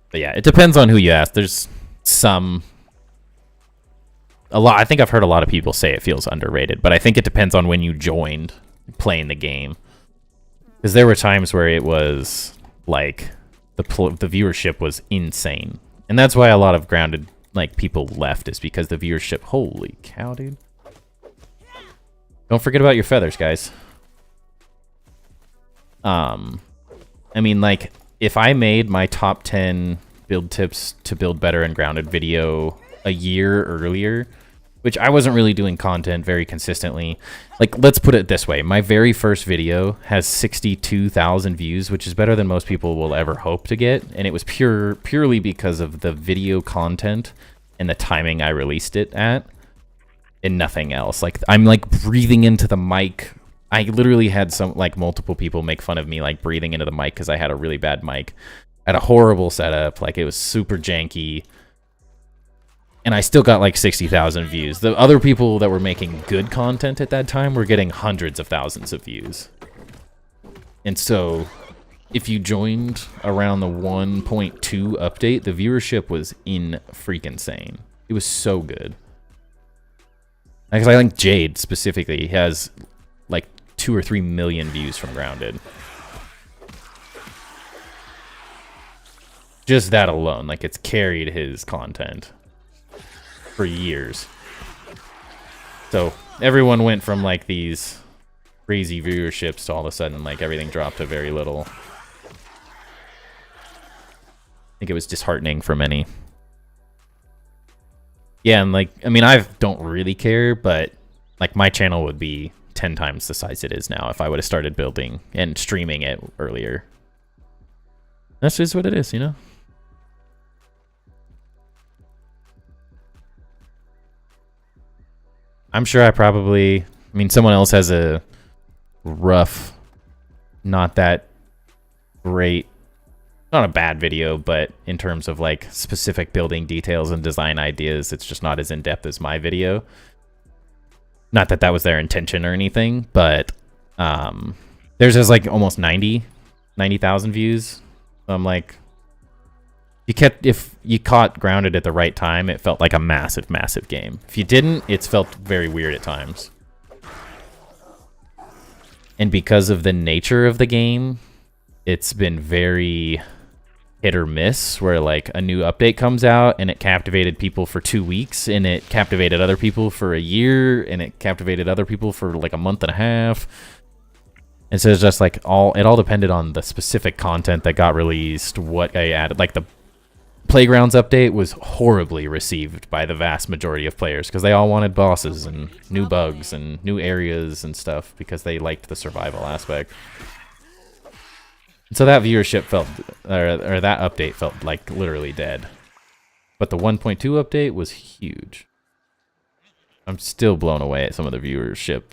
But yeah, it depends on who you ask. There's I think I've heard a lot of people say it feels underrated, but I think it depends on when you joined playing the game. Because there were times where it was like the viewership was insane, and that's why a lot of grounded like people left, is because the viewership. Holy cow, dude! Don't forget about your feathers, guys. I mean, like if I made my top 10 build tips to build better in grounded video a year earlier, which I wasn't really doing content very consistently. Like, let's put it this way. My very first video has 62,000 views, which is better than most people will ever hope to get. And it was purely because of the video content and the timing I released it at, and nothing else. Like, I'm like breathing into the mic. I literally had multiple people make fun of me like breathing into the mic because I had a really bad mic. I had a horrible setup. Like, it was super janky. And I still got like 60,000 views. The other people that were making good content at that time were getting hundreds of thousands of views. And so if you joined around the 1.2 update, the viewership was freaking insane. It was so good. Because I think Jade specifically has like 2 or 3 million views from Grounded. Just that alone, like it's carried his content for years. So everyone went from like these crazy viewerships to all of a sudden like everything dropped to very little. I think it was disheartening for many. Yeah, and like, I mean, I don't really care, but like my channel would be 10 times the size it is now if I would have started building and streaming it earlier. That's just what it is, you know? I'm sure I mean, someone else has a rough, not that great not a bad video, but in terms of like specific building details and design ideas, it's just not as in-depth as my video. Not that that was their intention or anything, but theirs has like almost 90,000 views. So I'm like, if you caught Grounded at the right time, it felt like a massive, massive game. If you didn't, it's felt very weird at times. And because of the nature of the game, it's been very hit or miss, where like a new update comes out and it captivated people for 2 weeks, and it captivated other people for a year, and it captivated other people for like a month and a half. And so it's just like it all depended on the specific content that got released, what I added. Like the Playgrounds update was horribly received by the vast majority of players because they all wanted bosses and new bugs and new areas and stuff because they liked the survival aspect. So that viewership felt, or that update felt like literally dead. But the 1.2 update was huge. I'm still blown away at some of the viewership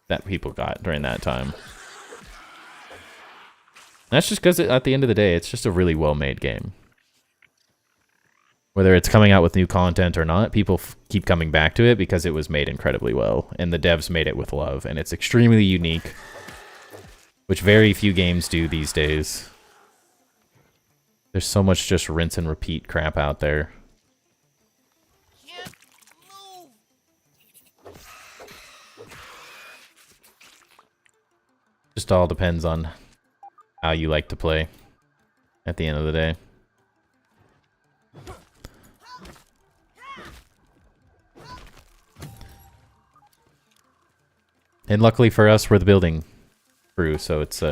that people got during that time. That's just because at the end of the day, it's just a really well-made game. Whether it's coming out with new content or not, people keep coming back to it because it was made incredibly well, and the devs made it with love, and it's extremely unique, which very few games do these days. There's so much just rinse and repeat crap out there. Can't move. Just all depends on how you like to play at the end of the day. And luckily for us, we're the building crew, so it's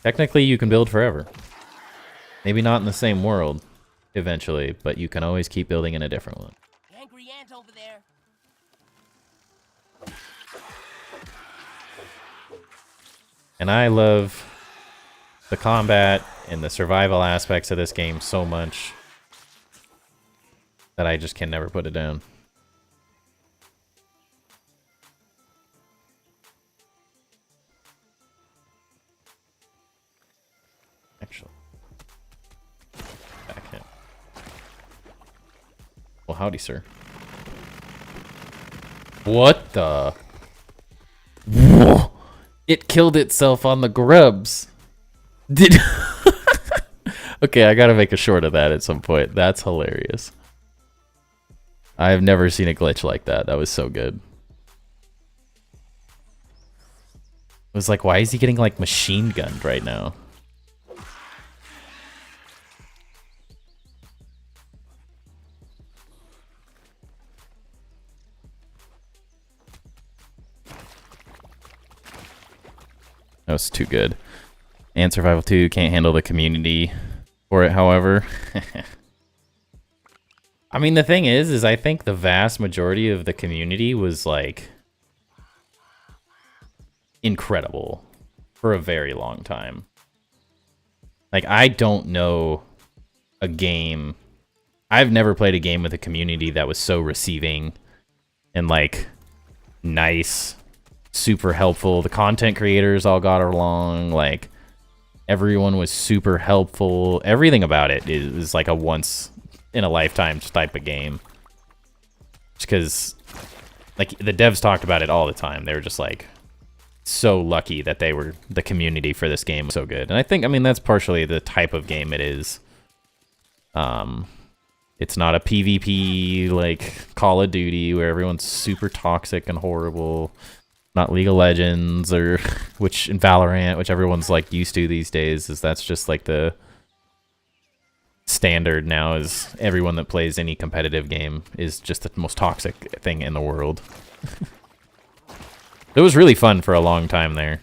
technically you can build forever. Maybe not in the same world eventually, but you can always keep building in a different one. Angry ant over there. And I love the combat and the survival aspects of this game so much that I just can never put it down. Actually, back him. Well, howdy, sir. What the? Whoa. It killed itself on the grubs. Did Okay, I gotta make a short of that at some point. That's hilarious. I've never seen a glitch like that. That was so good. It was like, why is he getting like machine gunned right now? That was too good. And Survival 2 can't handle the community for it, however. I mean, the thing is I think the vast majority of the community was, like, incredible for a very long time. Like, I don't know a game... I've never played a game with a community that was so receiving and, like, nice, super helpful. The content creators all got along, like, everyone was super helpful. Everything about it is like a once in a lifetime type of game. Just because, like, the devs talked about it all the time. They were just like so lucky that the community for this game was so good. And I think, I mean, that's partially the type of game it is. It's not a PvP like Call of Duty where everyone's super toxic and horrible. Not League of Legends or which in Valorant, which everyone's like used to these days, is that's just like the standard now, is everyone that plays any competitive game is just the most toxic thing in the world. It was really fun for a long time there.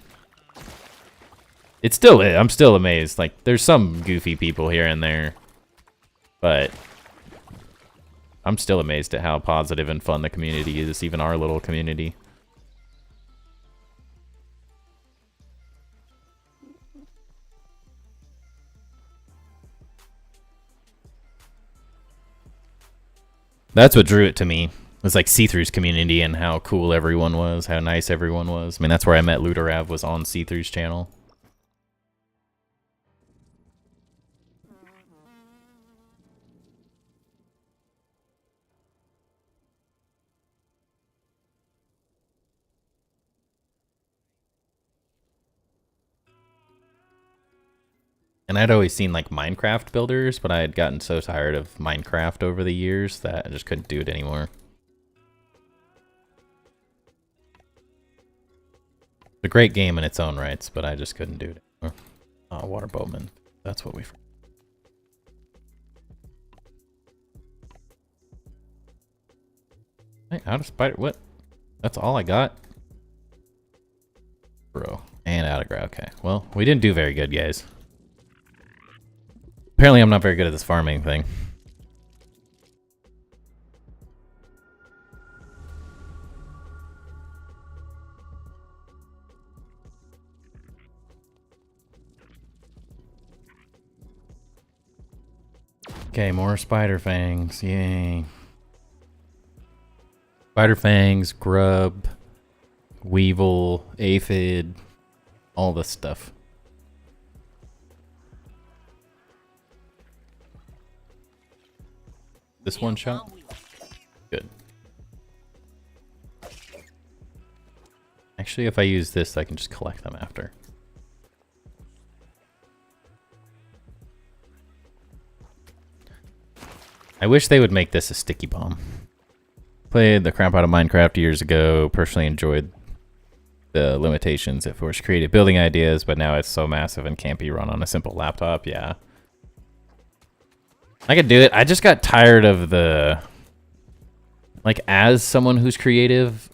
It still is. I'm still amazed. Like, there's some goofy people here and there, but I'm still amazed at how positive and fun the community is, even our little community. That's what drew it to me. It was like See-Through's community and how cool everyone was, how nice everyone was. I mean, that's where I met Luderav, was on See-Through's channel. And I'd always seen like Minecraft builders, but I had gotten so tired of Minecraft over the years that I just couldn't do it anymore. It's a great game in its own rights, but I just couldn't do it anymore. Water boatman. That's what we... Hey, out of spider... What? That's all I got? Bro. And out of ground. Okay. Well, we didn't do very good, guys. Apparently I'm not very good at this farming thing. Okay, more spider fangs. Yay. Spider fangs, grub, weevil, aphid, all this stuff. This one shot? Good. Actually, if I use this, I can just collect them after. I wish they would make this a sticky bomb. Played the crap out of Minecraft years ago. Personally enjoyed the limitations it forced creative building ideas, but now it's so massive and can't be run on a simple laptop. Yeah. I could do it. I just got tired of the... Like, as someone who's creative,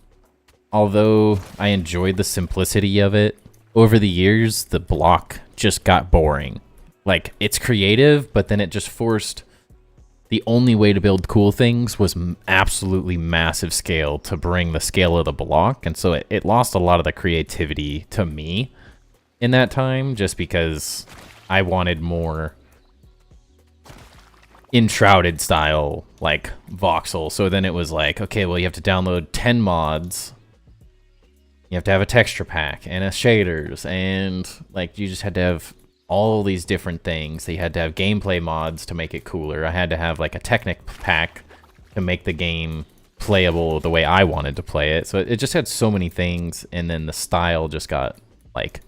although I enjoyed the simplicity of it, over the years, the block just got boring. Like, it's creative, but then it just forced... The only way to build cool things was absolutely massive scale to bring the scale of the block. And so it lost a lot of the creativity to me in that time, just because I wanted more enshrouded style, like voxel. So then it was like, okay, well, you have to download 10 mods. You have to have a texture pack and a shaders. And like, you just had to have all these different things. They had to have gameplay mods to make it cooler. I had to have like a Technic pack to make the game playable the way I wanted to play it. So it just had so many things, and then the style just got like...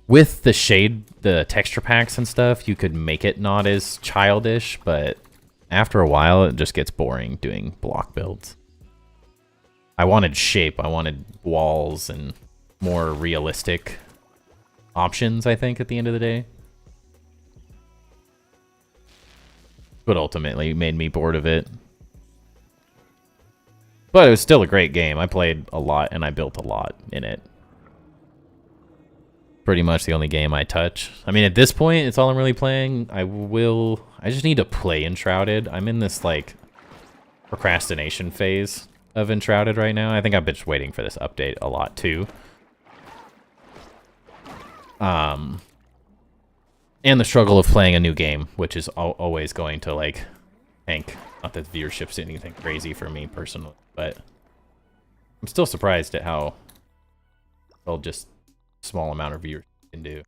With the texture packs and stuff, you could make it not as childish, but after a while it just gets boring doing block builds. I wanted shape, I wanted walls and more realistic options, I think, at the end of the day. But ultimately made me bored of it. But it was still a great game. I played a lot and I built a lot in it. Pretty much the only game I touch. I mean, at this point, it's all I'm really playing. I just need to play Enshrouded. I'm in this, like, procrastination phase of Enshrouded right now. I think I've been just waiting for this update a lot, too. And the struggle of playing a new game, which is always going to, like, tank. Not that viewership's anything crazy for me personally, but I'm still surprised at how well just small amount of viewers can do.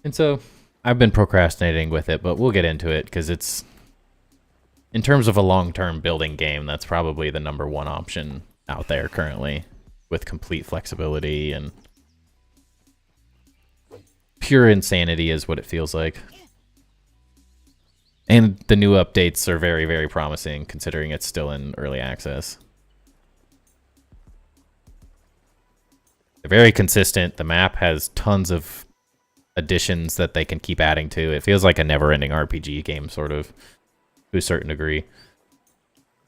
And so I've been procrastinating with it, but we'll get into it because it's, in terms of a long-term building game, that's probably the #1 option out there currently, with complete flexibility and pure insanity is what it feels like. And the new updates are very, very promising, considering it's still in early access. They're very consistent. The map has tons of additions that they can keep adding to. It feels like a never-ending RPG game, sort of, to a certain degree.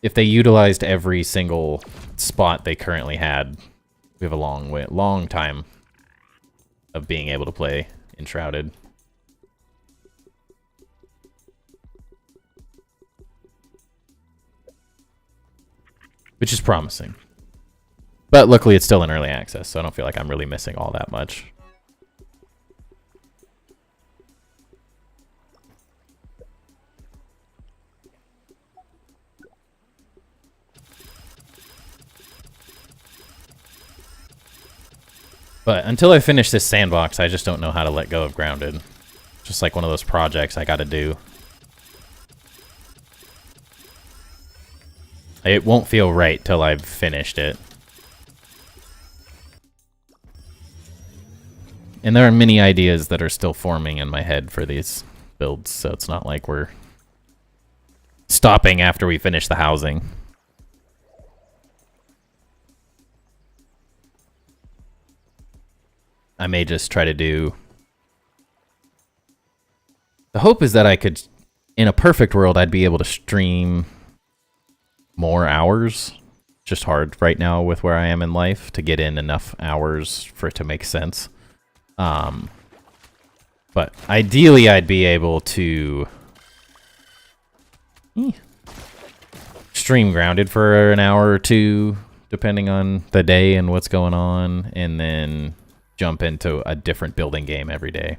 If they utilized every single spot they currently had, we have a long time of being able to play Enshrouded. Which is promising. But luckily it's still in early access, so I don't feel like I'm really missing all that much. But until I finish this sandbox, I just don't know how to let go of Grounded. Just like one of those projects I gotta do. It won't feel right till I've finished it. And there are many ideas that are still forming in my head for these builds, so it's not like we're stopping after we finish the housing. I may just try to do... The hope is that I could, in a perfect world, I'd be able to stream more hours. Just hard right now with where I am in life to get in enough hours for it to make sense. But ideally, I'd be able to stream Grounded for an hour or two, depending on the day and what's going on, and then jump into a different building game every day.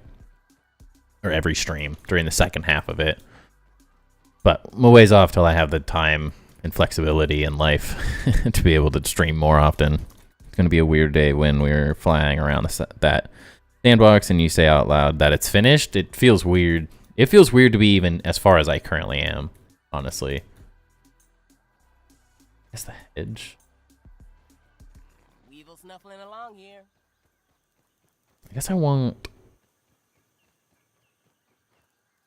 Or every stream during the second half of it. But I'm a ways off till I have the time and flexibility in life to be able to stream more often. It's going to be a weird day when we're flying around that sandbox and you say out loud that it's finished. It feels weird. It feels weird to be even as far as I currently am, honestly. That's the hedge. Weevil snuffling along here. I guess I want...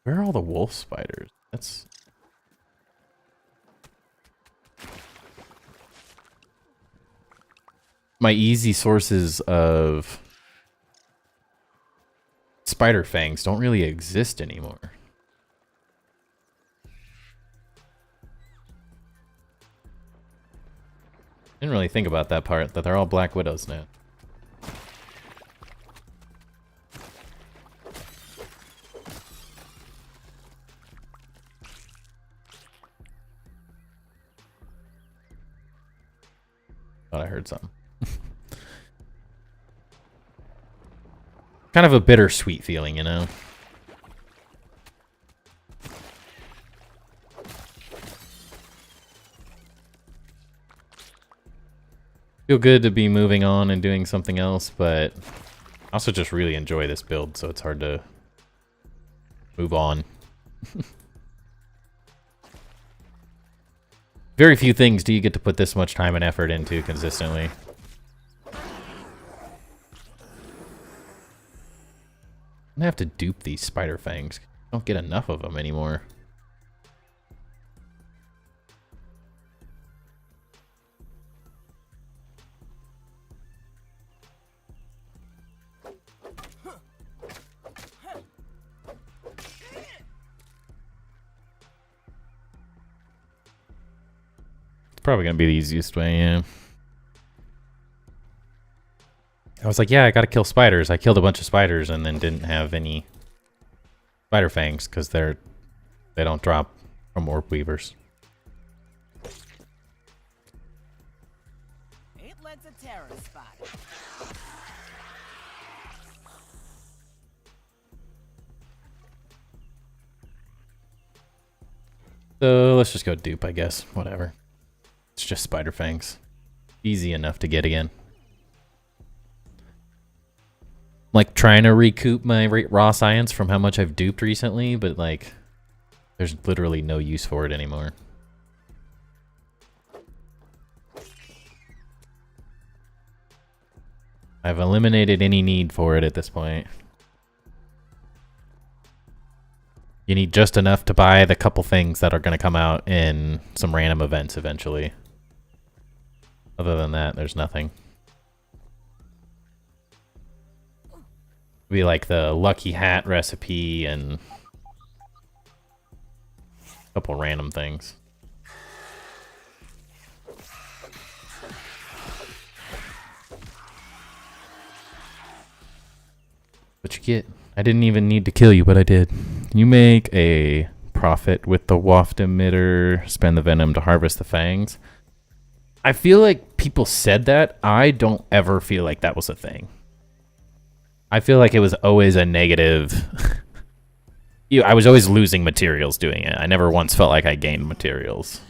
Where are all the wolf spiders? That's... My easy sources of spider fangs don't really exist anymore. Didn't really think about that part, that they're all Black Widows now. Thought I heard something. Kind of a bittersweet feeling, you know? Feel good to be moving on and doing something else, but I also just really enjoy this build, so it's hard to move on. Very few things do you get to put this much time and effort into consistently. I'm gonna have to dupe these spider fangs. I don't get enough of them anymore. It's probably gonna be the easiest way, yeah. I was like, yeah, I gotta kill spiders. I killed a bunch of spiders and then didn't have any spider fangs because they don't drop from orb weavers. It lets a terrorist spot. So let's just go dupe, I guess. Whatever. It's just spider fangs. Easy enough to get again. Like trying to recoup my raw science from how much I've duped recently, but like there's literally no use for it anymore. I've eliminated any need for it at this point. You need just enough to buy the couple things that are going to come out in some random events eventually. Other than that, there's nothing. Be like the lucky hat recipe and a couple random things. What you get? I didn't even need to kill you, but I did. You make a profit with the waft emitter, spend the venom to harvest the fangs. I feel like people said that. I don't ever feel like that was a thing. I feel like it was always a negative. I was always losing materials doing it. I never once felt like I gained materials.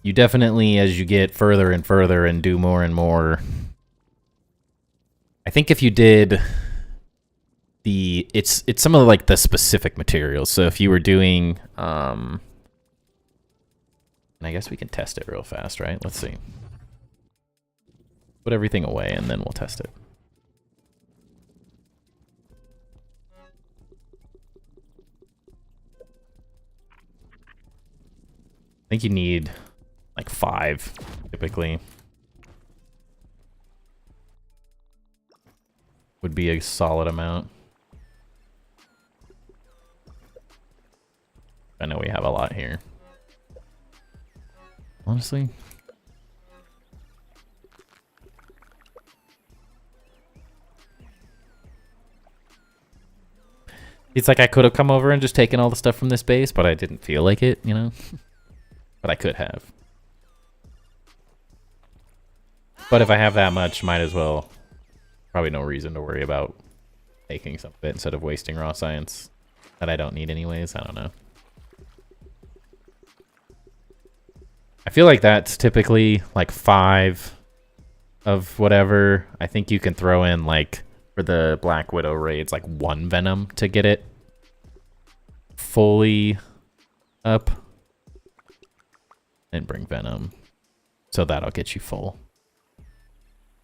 You definitely, as you get further and further and do more and more. I think if you did it's some of like the specific materials. So if you were doing and I guess we can test it real fast, right? Let's see. Put everything away and then we'll test it. I think you need like 5 typically. Would be a solid amount. I know we have a lot here. Honestly. It's like I could have come over and just taken all the stuff from this base, but I didn't feel like it, you know? But I could have. But if I have that much, might as well. Probably no reason to worry about taking some of it instead of wasting raw science that I don't need anyways. I don't know. I feel like that's typically like 5 of whatever. I think you can throw in like for the Black Widow raids like 1 venom to get it fully up. And bring venom. So that'll get you full.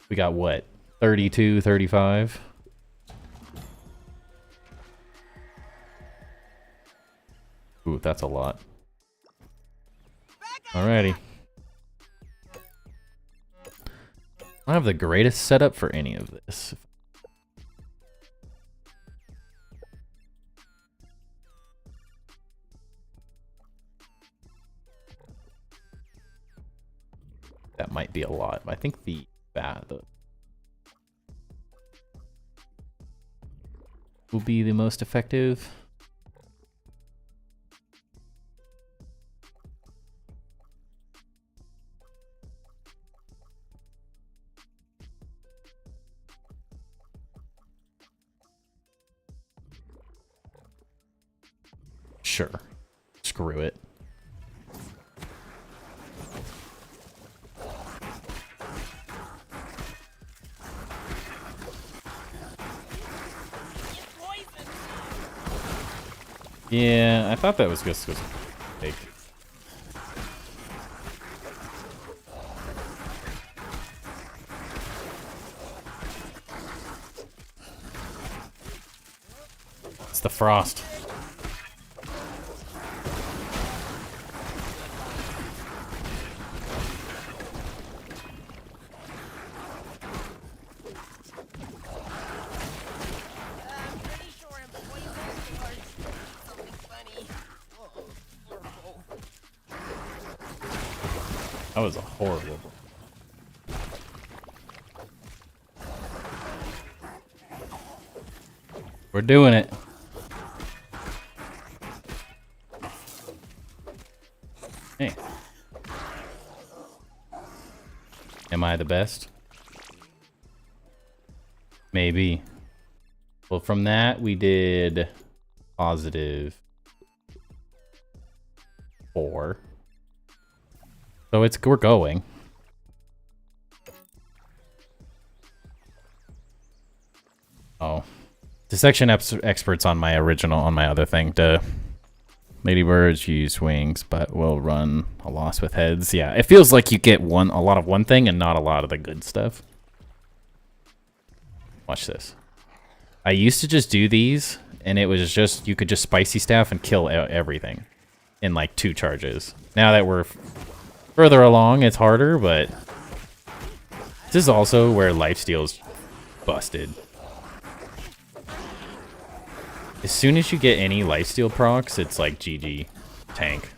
We got what? 32, 35? Ooh, that's a lot. Alrighty. I don't have the greatest setup for any of this. That might be a lot. I think the will be the most effective. Sure. Screw it. Yeah, I thought that was just fake. It's the frost. That was a horrible. We're doing it. Hey. Am I the best? Maybe. Well, from that, we did +4. So we're going. Oh. Dissection experts on my other thing. Duh. Ladybirds use wings, but will run a loss with heads. Yeah, it feels like you get a lot of one thing and not a lot of the good stuff. Watch this. I used to just do these, and it was just, you could just spicy staff and kill everything in like 2 charges. Now that we're further along, it's harder, but this is also where lifesteal's busted. As soon as you get any lifesteal procs, it's like GG tank.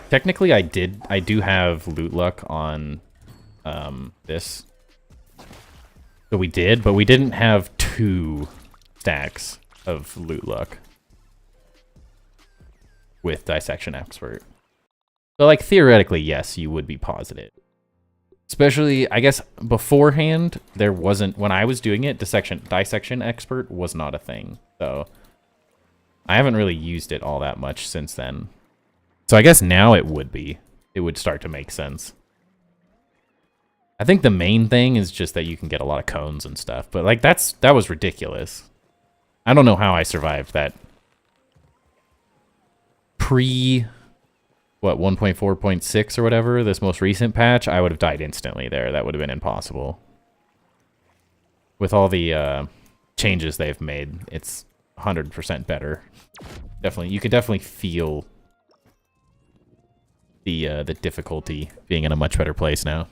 Technically, I do have loot luck on this. So we did, but we didn't have 2 stacks of loot luck with dissection expert. So like theoretically, yes, you would be positive. Especially, I guess, beforehand, there wasn't, when I was doing it, dissection expert was not a thing. So I haven't really used it all that much since then. So I guess now it would be. It would start to make sense. I think the main thing is just that you can get a lot of cones and stuff. But, like, that was ridiculous. I don't know how I survived that. What, 1.4.6 or whatever, this most recent patch, I would have died instantly there. That would have been impossible. With all the changes they've made, it's 100% better. Definitely, you could definitely feel the difficulty being in a much better place now.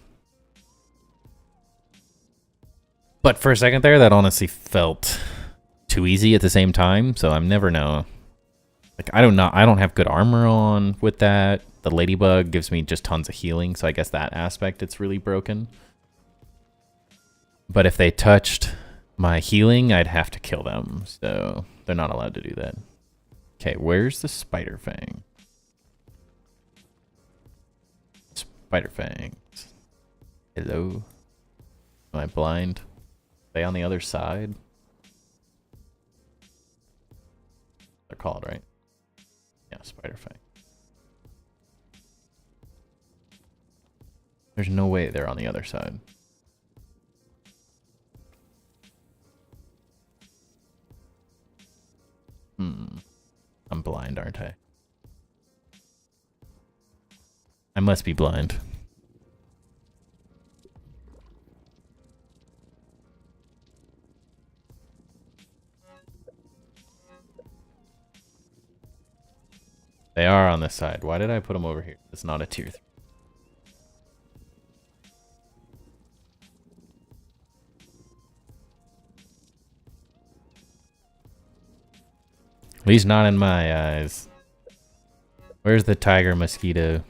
But for a second there, that honestly felt too easy at the same time, so I'm never know. Like, I don't have good armor on with that. The ladybug gives me just tons of healing, so I guess that aspect it's really broken. But if they touched my healing, I'd have to kill them, so they're not allowed to do that. Okay, where's the spider fang? Spider fangs. Hello? Am I blind? Are they on the other side? They're called, right? Yeah, spider fang. There's no way they're on the other side. I'm blind, aren't I? I must be blind. They are on this side. Why did I put them over here? It's not a tier 3. At least not in my eyes. Where's the tiger mosquito?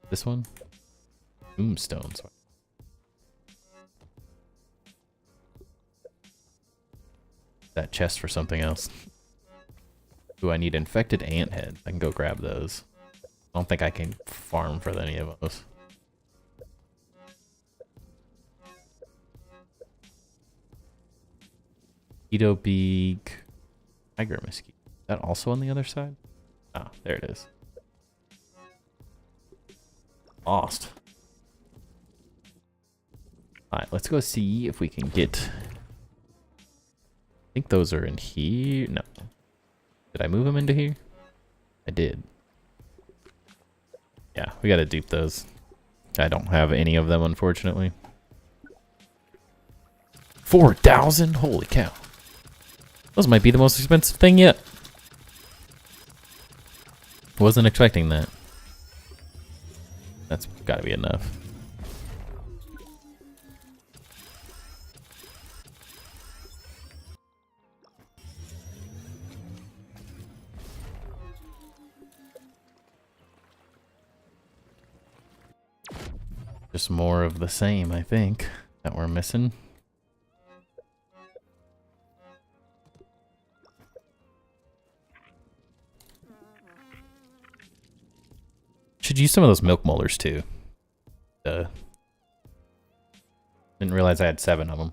This one? Tombstones. That chest for something else. Ooh, I need infected ant heads. I can go grab those. I don't think I can farm for any of those. Mosquito beak. Tiger mosquito. Is that also on the other side? Ah, there it is. Lost. Alright, let's go see if we can get... I think those are in here. No. Did I move them into here? I did. Yeah, we gotta dupe those. I don't have any of them, unfortunately. 4,000? Holy cow. Those might be the most expensive thing yet. Wasn't expecting that. That's gotta be enough. Just more of the same, I think, that we're missing. Should use some of those milk molars too. Didn't realize I had 7 of them.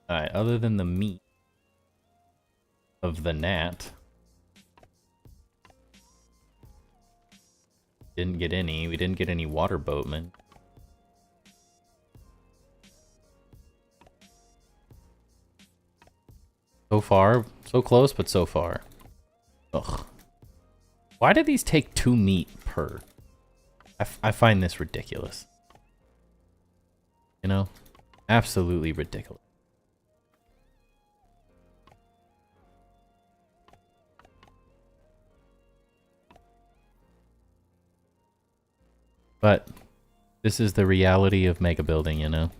Alright, other than the meat of the gnat, didn't get any. We didn't get any water boatmen. So far, so close, but so far. Ugh. Why do these take 2 meat per? I find this ridiculous. You know? Absolutely ridiculous. But this is the reality of mega building, you know?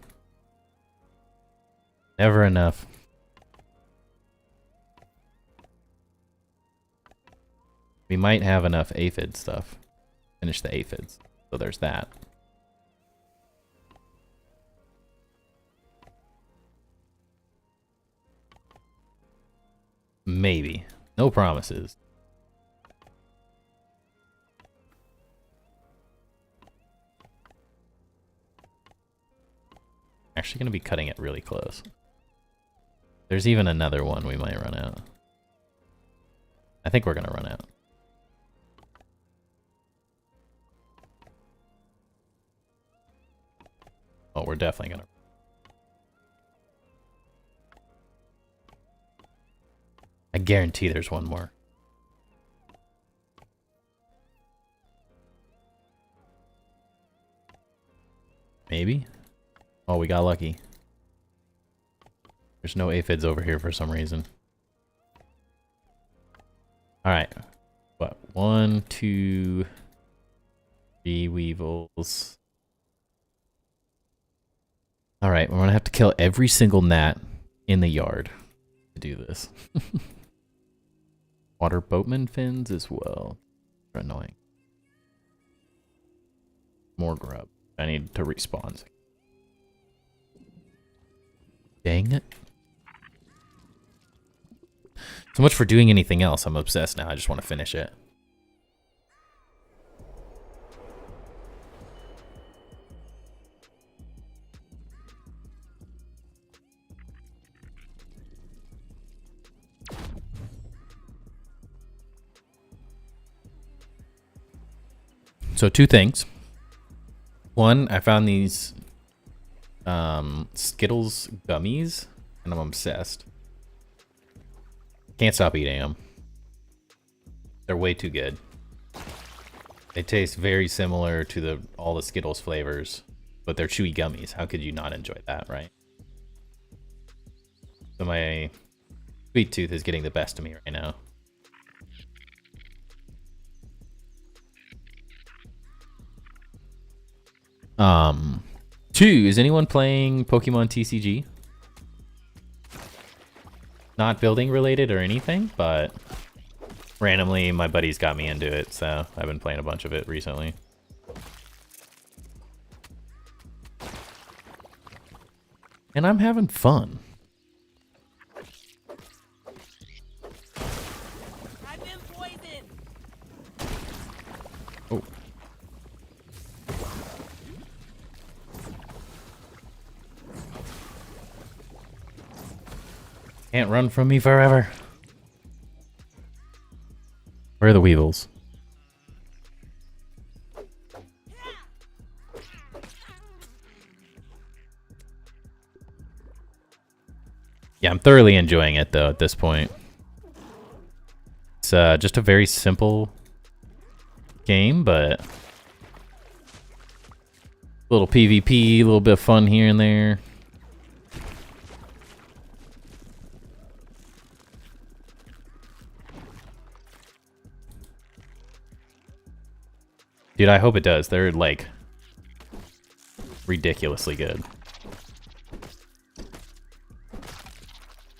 Never enough. We might have enough aphid stuff. Finish the aphids. So there's that. Maybe. No promises. Actually gonna be cutting it really close. There's even another one we might run out. I think we're gonna run out. Oh, we're definitely gonna. I guarantee there's one more. Maybe? Oh, we got lucky. There's no aphids over here for some reason. Alright. What? 1, 2, 3 weevils. Alright, we're gonna have to kill every single gnat in the yard to do this. Water boatman fins as well. They're annoying. More grub. I need to respawn. Dang it. So much for doing anything else. I'm obsessed now. I just want to finish it. So 2 things. One, I found these Skittles gummies, and I'm obsessed. Can't stop eating them. They're way too good. They taste very similar to all the Skittles flavors, but they're chewy gummies. How could you not enjoy that, right? So my sweet tooth is getting the best of me right now. Two, is anyone playing Pokemon TCG? Not building related or anything, but randomly my buddies got me into it, so I've been playing a bunch of it recently. And I'm having fun. I've been poisoned. Oh. Can't run from me forever. Where are the weevils? Yeah, I'm thoroughly enjoying it though at this point. It's just a very simple game, but a little PvP, a little bit of fun here and there. Dude, I hope it does. They're, like, ridiculously good.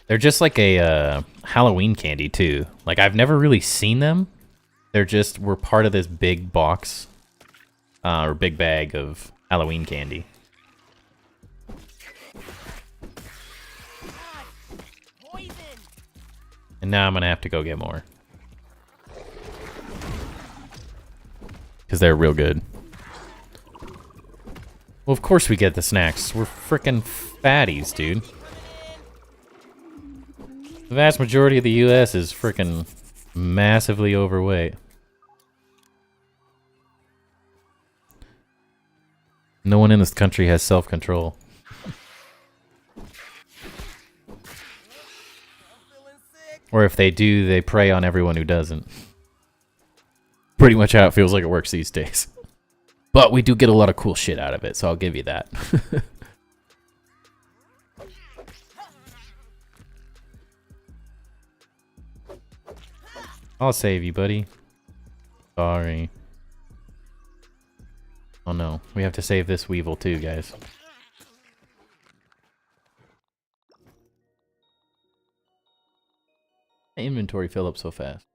They're just like a Halloween candy, too. Like, I've never really seen them. We're part of this big box, or big bag of Halloween candy. Poison. And now I'm gonna have to go get more. Because they're real good. Well, of course we get the snacks. We're freaking fatties, dude. The vast majority of the US is freaking massively overweight. No one in this country has self-control. Or if they do, they prey on everyone who doesn't. Pretty much how it feels like it works these days. But we do get a lot of cool shit out of it, so I'll give you that. I'll save you, buddy. Sorry. Oh no, we have to save this weevil too, guys. My inventory fill up so fast.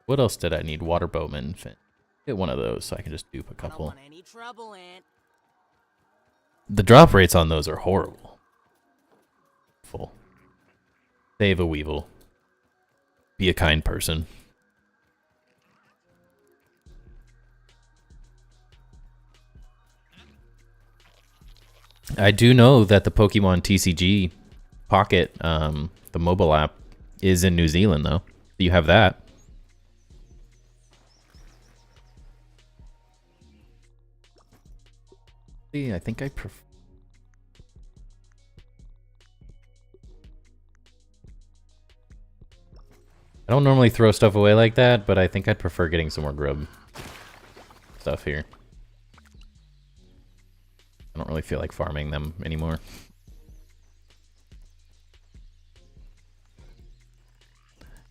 What else did I need? Water boatman fin. Get one of those so I can just dupe a couple. I don't want any trouble, Aunt. The drop rates on those are horrible. Full. Save a weevil. Be a kind person. I do know that the Pokemon TCG Pocket, the mobile app, is in New Zealand, though. You have that. See, I think I prefer... I don't normally throw stuff away like that, but I think I'd prefer getting some more grub stuff here. I don't really feel like farming them anymore.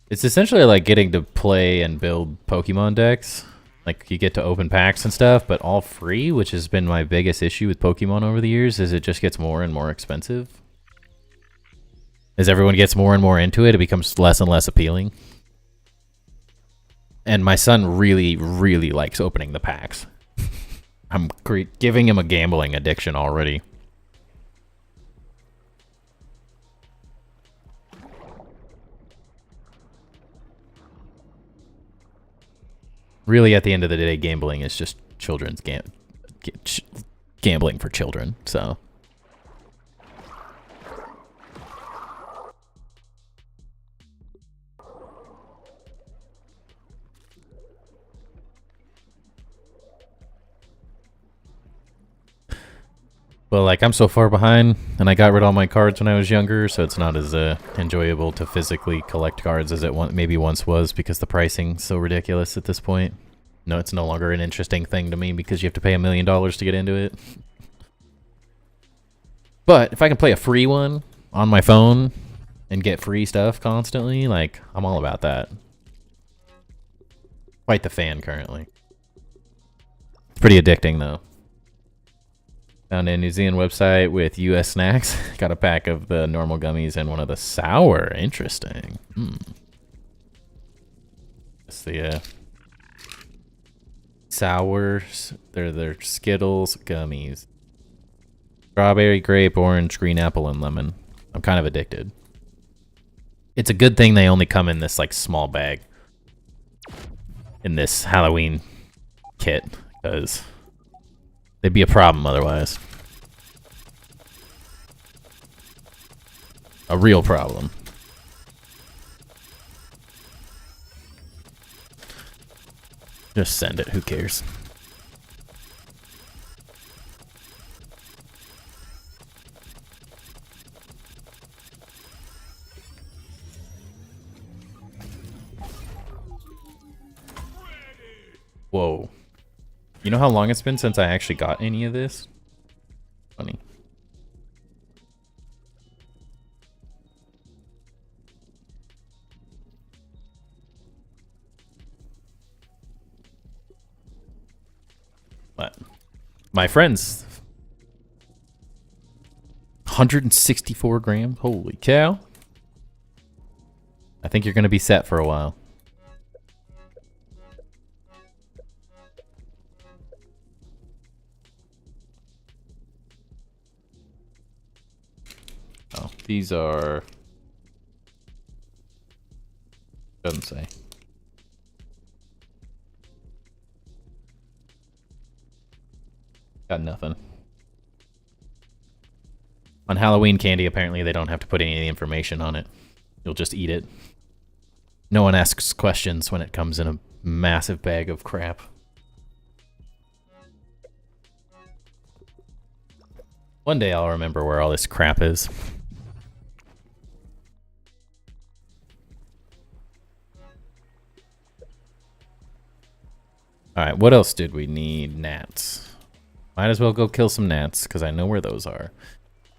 It's essentially like getting to play and build Pokemon decks. Like, you get to open packs and stuff, but all free, which has been my biggest issue with Pokemon over the years, is it just gets more and more expensive. As everyone gets more and more into it, it becomes less and less appealing. And my son really, really likes opening the packs. I'm giving him a gambling addiction already. Really, at the end of the day, gambling is just children's gambling for children, so... Well, like, I'm so far behind, and I got rid of all my cards when I was younger, so it's not as enjoyable to physically collect cards as it maybe once was, because the pricing's so ridiculous at this point. No, it's no longer an interesting thing to me, because you have to pay $1 million to get into it. But if I can play a free one on my phone and get free stuff constantly, like, I'm all about that. Quite the fan currently. It's pretty addicting, though. Found a New Zealand website with US snacks. Got a pack of the normal gummies and one of the sour. Interesting. It's the sour. They're Skittles gummies. Strawberry, grape, orange, green apple, and lemon. I'm kind of addicted. It's a good thing they only come in this like small bag in this Halloween kit, because they'd be a problem otherwise. A real problem. Just send it, who cares? Whoa. You know how long it's been since I actually got any of this? Funny. What? My friends. 164 grams? Holy cow. I think you're going to be set for a while. Oh, these are... Doesn't say. Got nothing. On Halloween candy, apparently they don't have to put any of the information on it. You'll just eat it. No one asks questions when it comes in a massive bag of crap. One day I'll remember where all this crap is. Alright, what else did we need? Gnats. Might as well go kill some gnats, because I know where those are.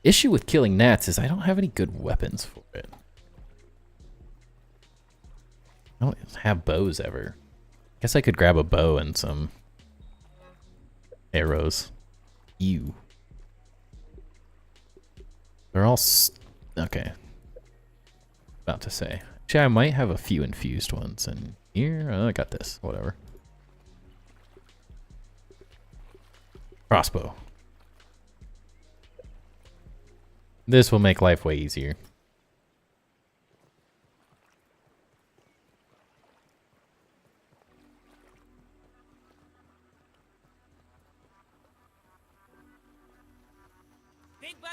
Issue with killing gnats is I don't have any good weapons for it. I don't have bows ever. Guess I could grab a bow and some arrows. Ew. They're all... okay. About to say. Actually, I might have a few infused ones in here. Oh, I got this. Whatever. Crossbow. This will make life way easier.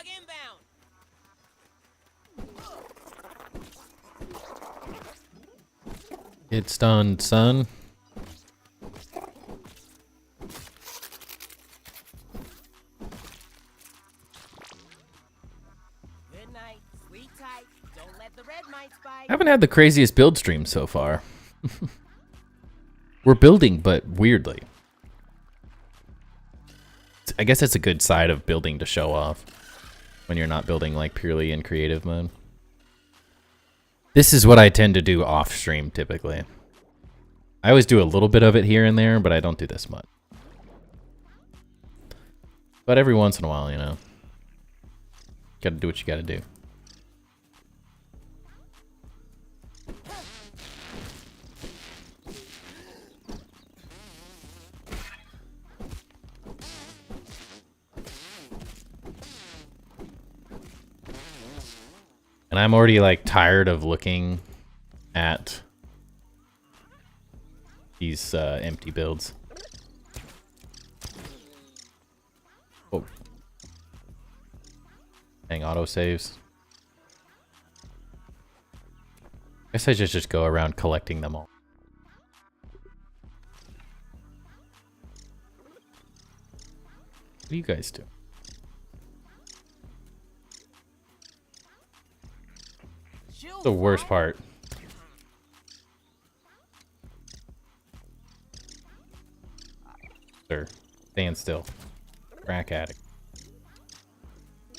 Bug inbound. Get stunned, son. Good night. Sleep tight. Don't let the red mites bite. I haven't had the craziest build stream so far. We're building, but weirdly. I guess it's a good side of building to show off when you're not building like purely in creative mode. This is what I tend to do off stream typically. I always do a little bit of it here and there, but I don't do this much. But every once in a while, you know, gotta do what you gotta do. And I'm already like tired of looking at these empty builds. Oh. Dang, autosaves. Guess I should just go around collecting them all. What do you guys do? The worst part. Sir, stand still. Crack addict.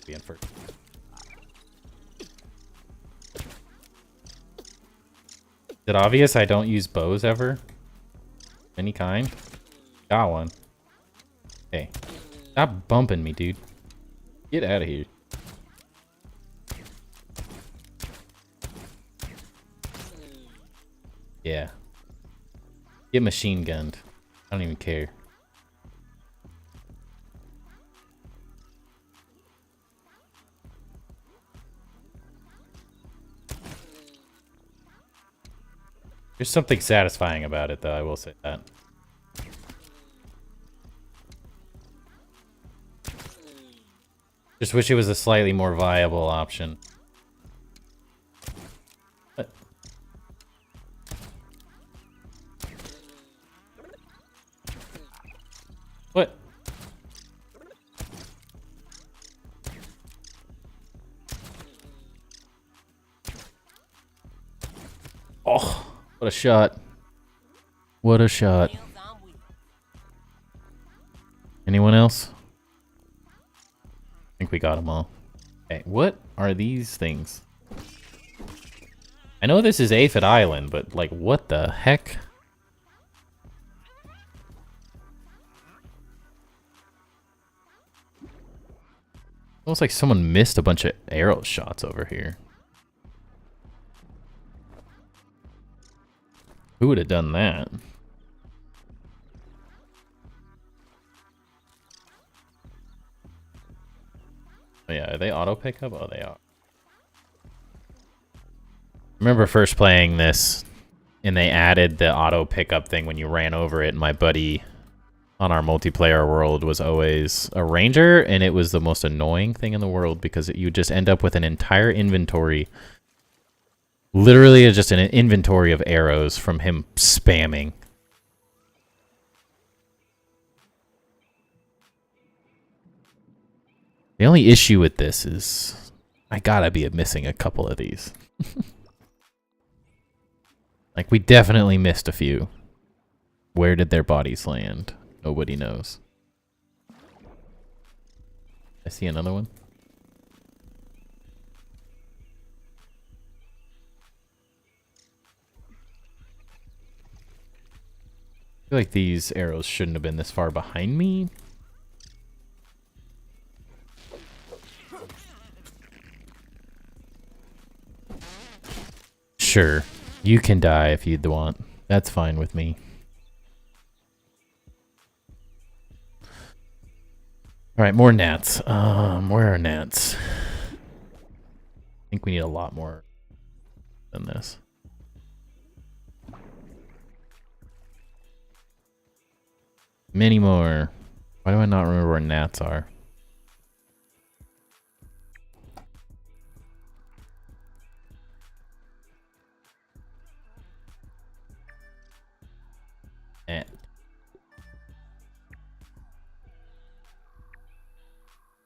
Being first. Is it obvious I don't use bows ever? Any kind? Got one. Hey. Stop bumping me, dude. Get out of here. Yeah. Get machine gunned. I don't even care. There's something satisfying about it, though, I will say that. Just wish it was a slightly more viable option. What? What? Oh, what a shot. What a shot. Anyone else? I think we got them all. Okay, what are these things? I know this is Aphid Island, but like, what the heck? Looks like someone missed a bunch of arrow shots over here. Who would have done that? Oh yeah, are they auto pickup? Oh, they are. I remember first playing this, and they added the auto pickup thing when you ran over it, and my buddy on our multiplayer world was always a ranger, and it was the most annoying thing in the world because you just end up with an entire inventory. Literally just an inventory of arrows from him spamming. The only issue with this is I gotta be missing a couple of these. Like, we definitely missed a few. Where did their bodies land? Nobody knows. I see another one. I feel like these arrows shouldn't have been this far behind me. Sure, you can die if you'd want. That's fine with me. All right, more gnats. Where are gnats? I think we need a lot more than this. Many more. Why do I not remember where gnats are?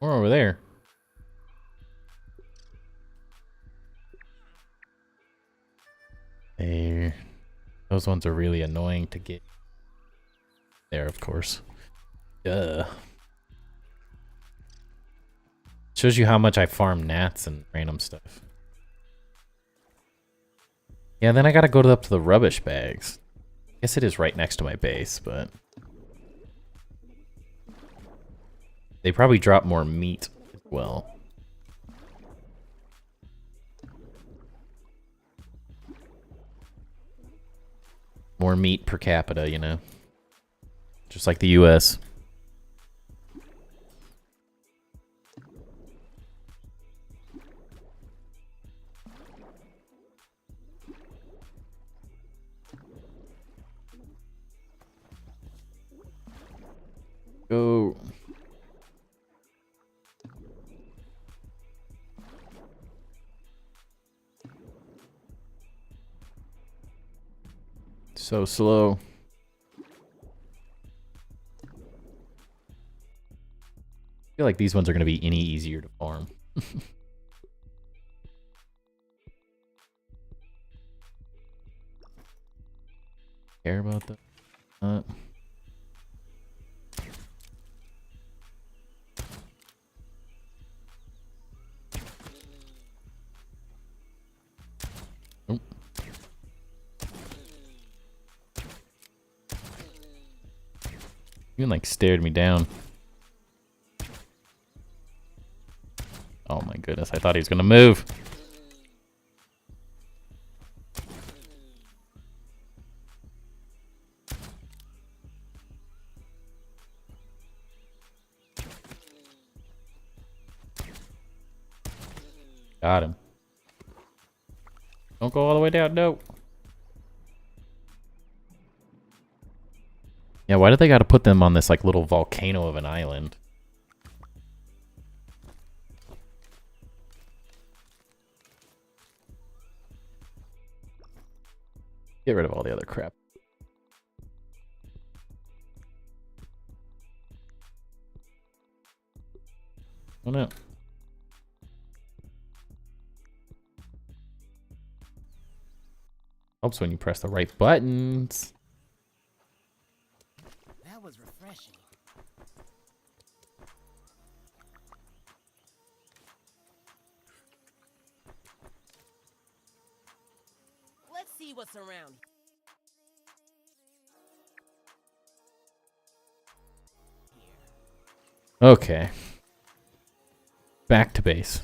More over there. There. Those ones are really annoying to get. There, of course. Duh. Shows you how much I farm gnats and random stuff. Yeah, then I gotta go up to the rubbish bags. I guess it is right next to my base, but... they probably drop more meat as well. More meat per capita, you know? Just like the US. Go. So slow. I feel like these ones are going to be any easier to farm. Care about that? Oh. Even like stared me down. Oh my goodness, I thought he was gonna move. Got him. Don't go all the way down, no. Yeah, why do they gotta put them on this like little volcano of an island? Get rid of all the other crap. Oh no. Helps when you press the right buttons. That was refreshing. Let's see what's around. Okay. Back to base.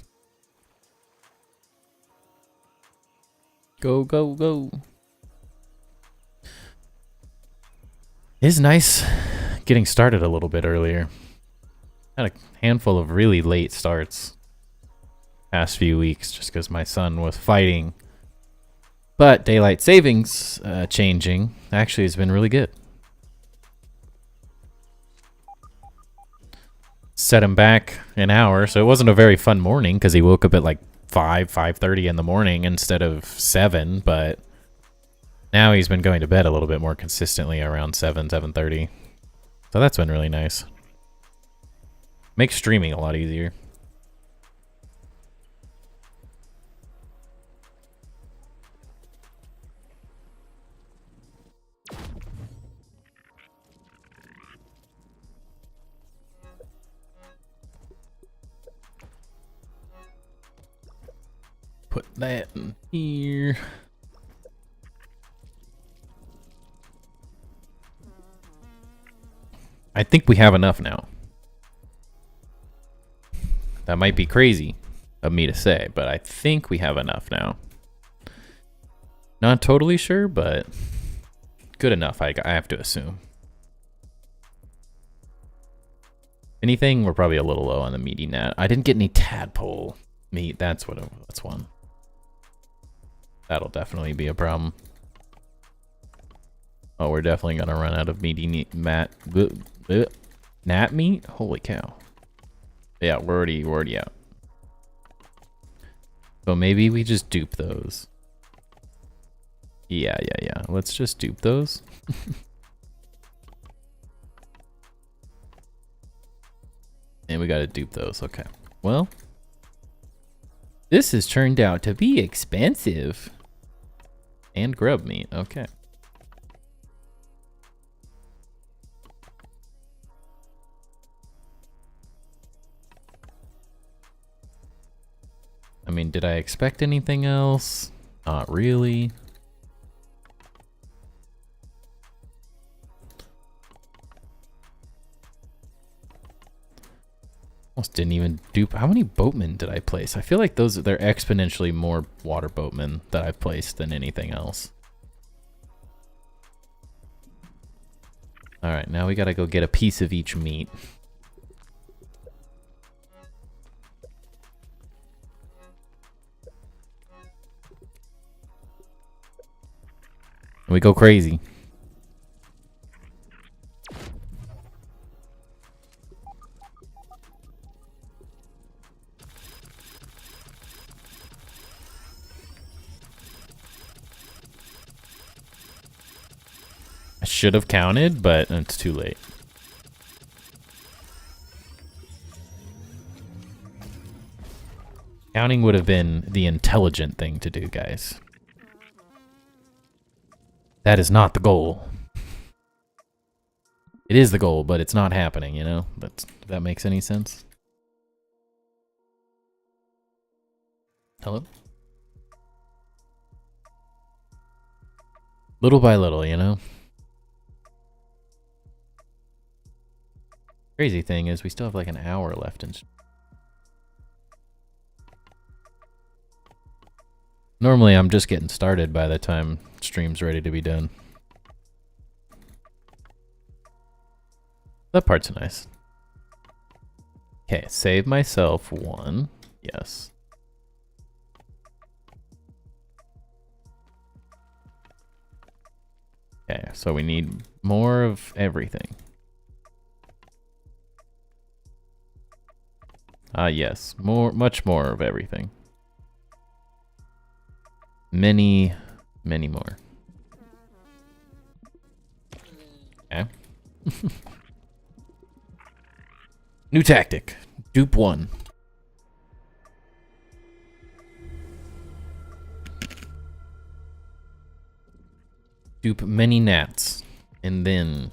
Go, go, go. It's nice getting started a little bit earlier. Had a handful of really late starts past few weeks just because my son was fighting. But daylight savings changing actually has been really good. Set him back an hour, so it wasn't a very fun morning because he woke up at like 5:30 in the morning instead of 7, but now he's been going to bed a little bit more consistently around 7:30. So that's been really nice. Makes streaming a lot easier. Put that in here. I think we have enough now. That might be crazy of me to say, but I think we have enough now. Not totally sure, but good enough, I have to assume. Anything, we're probably a little low on the meaty gnat. I didn't get any tadpole meat. That's what. That's one. That'll definitely be a problem. Oh, we're definitely gonna run out of meaty gnat meat. Holy cow! Yeah, we're already out. So maybe we just dupe those. Yeah. Let's just dupe those. And we gotta dupe those. Okay. Well, this has turned out to be expensive. And grub meat. Okay. I mean, did I expect anything else? Not really. Almost didn't even dupe. How many boatmen did I place? I feel like they're exponentially more water boatmen that I've placed than anything else. All right, now we gotta go get a piece of each meat. And we go crazy. I should have counted, but it's too late. Counting would have been the intelligent thing to do, guys. That is not the goal. It is the goal, but it's not happening, you know? If that makes any sense. Hello? Little by little, you know? Crazy thing is we still have like an hour left in. Normally I'm just getting started by the time stream's ready to be done. That part's nice. Okay, save myself one. Yes. Okay, so we need more of everything. Yes, much more of everything. Many more. Okay. New tactic. Dupe one. Dupe many gnats. And then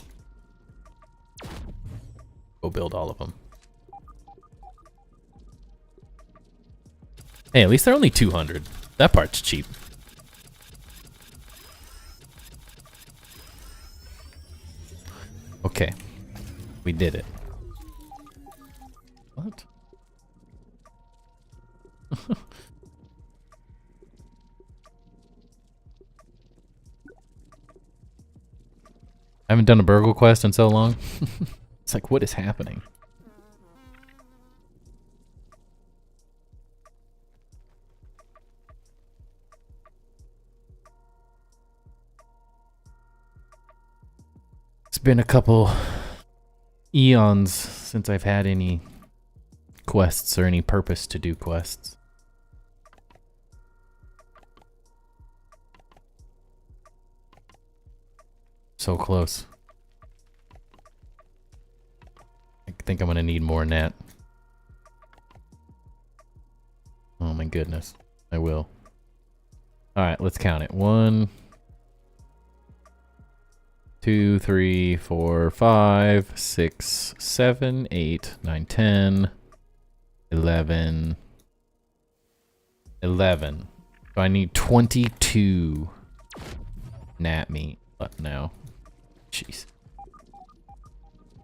go build all of them. Hey, at least they're only 200. That part's cheap. Okay. We did it. What? I haven't done a burgle quest in so long. It's like, what is happening? It's been a couple eons since I've had any quests or any purpose to do quests. So close. I think I'm gonna need more gnat. Oh my goodness. I will. Alright, let's count it. 1, 2, 3, 4, 5, 6, 7, 8, 9, 10, 11. 11. So I need 22 gnat meat now. Jeez.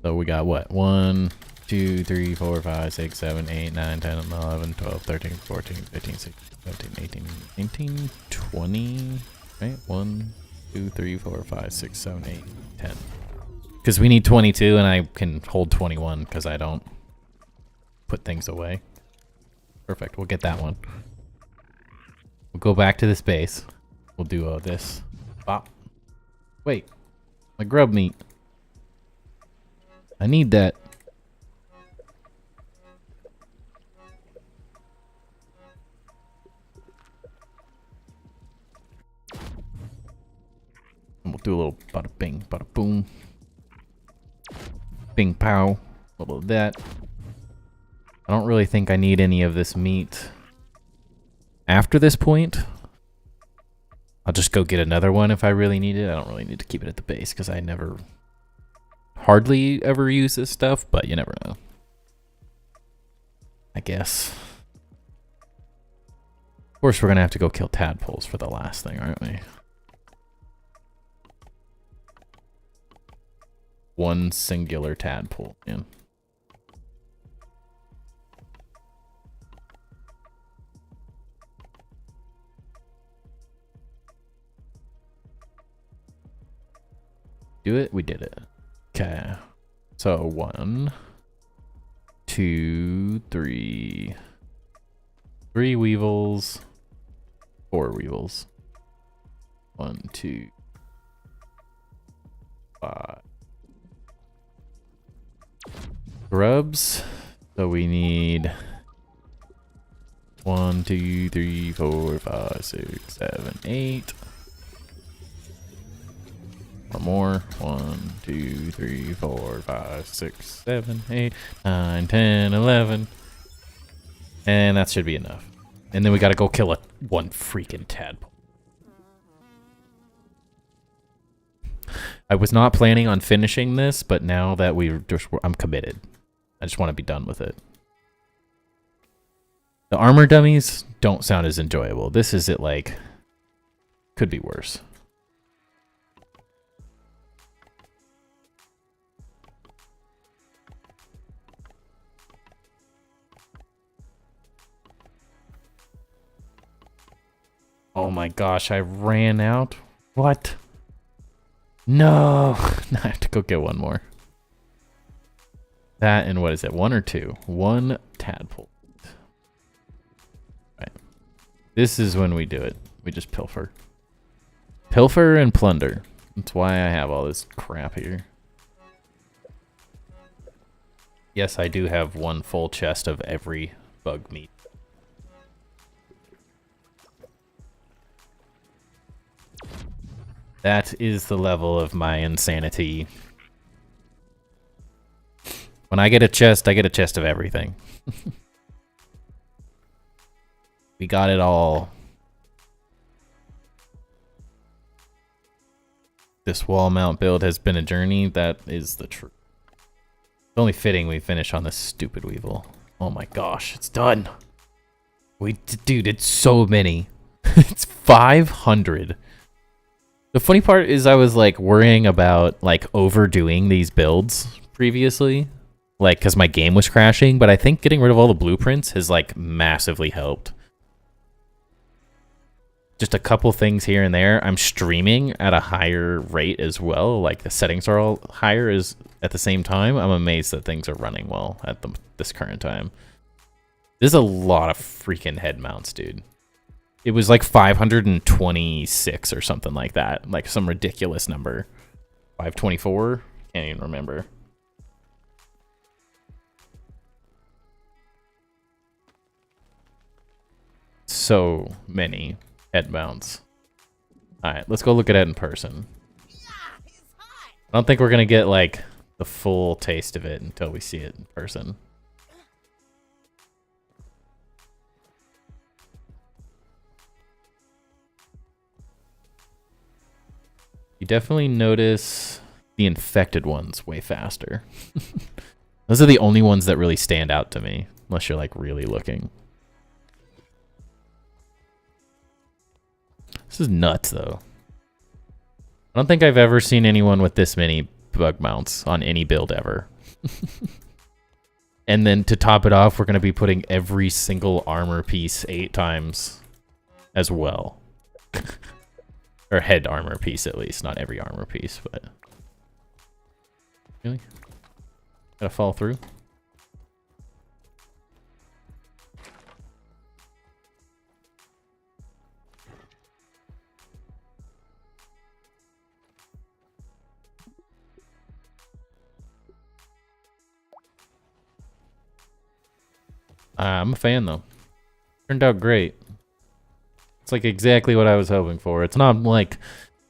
So we got what? 1, 2, 3, 4, 5, 6, 7, 8, 9, 10, 11, 12, 13, 14, 15, 16, 17, 18, 19, 20. Right? 1, 2, 3, 4, 5, 6, 7, 8, 10. Because we need 22 and I can hold 21 because I don't put things away. Perfect. We'll get that one. We'll go back to this base. We'll do this. Bop. Wait. My grub meat. I need that. And we'll do a little bada bing, bada boom. Bing pow. A little of that. I don't really think I need any of this meat. After this point, I'll just go get another one if I really need it. I don't really need to keep it at the base because I hardly ever use this stuff, but you never know. I guess. Of course, we're going to have to go kill tadpoles for the last thing, aren't we? One singular tadpole, man. Do it? We did it. Okay. So 1, 2, 3. 3 weevils. 4 weevils. 1, 2, 5. Grubs. So we need 1, 2, 3, 4, 5, 6, 7, 8. One more. 1, 2, 3, 4, 5, 6, 7, 8, 9, 10, 11. And that should be enough. And then we gotta go kill one freaking tadpole. I was not planning on finishing this, but now that I'm committed. I just want to be done with it. The armor dummies don't sound as enjoyable. This is it, like, could be worse. Oh my gosh, I ran out. What? No. I have to go get one more. That and what is it? 1 or 2? 1 tadpole. Right. This is when we do it. We just pilfer. Pilfer and plunder. That's why I have all this crap here. Yes, I do have 1 full chest of every bug meat. That is the level of my insanity. When I get a chest of everything. We got it all. This wall mount build has been a journey. That is the truth. It's only fitting we finish on this stupid weevil. Oh my gosh, it's done. Dude, it's so many. It's 500. The funny part is I was like worrying about like overdoing these builds previously, like because my game was crashing, but I think getting rid of all the blueprints has like massively helped. Just a couple things here and there. I'm streaming at a higher rate as well. Like the settings are all higher at the same time. I'm amazed that things are running well at this current time. There's a lot of freaking head mounts, dude. It was like 526 or something like that. Like some ridiculous number. 524? Can't even remember. So many head mounts. Alright, let's go look at it in person. I don't think we're going to get like the full taste of it until we see it in person. You definitely notice the infected ones way faster. Those are the only ones that really stand out to me, unless you're like really looking. This is nuts though. I don't think I've ever seen anyone with this many bug mounts on any build ever. And then to top it off, we're going to be putting every single armor piece 8 times as well. Or head armor piece, at least. Not every armor piece, but... Really? Gotta fall through? I'm a fan, though. Turned out great. It's like exactly what I was hoping for. It's not like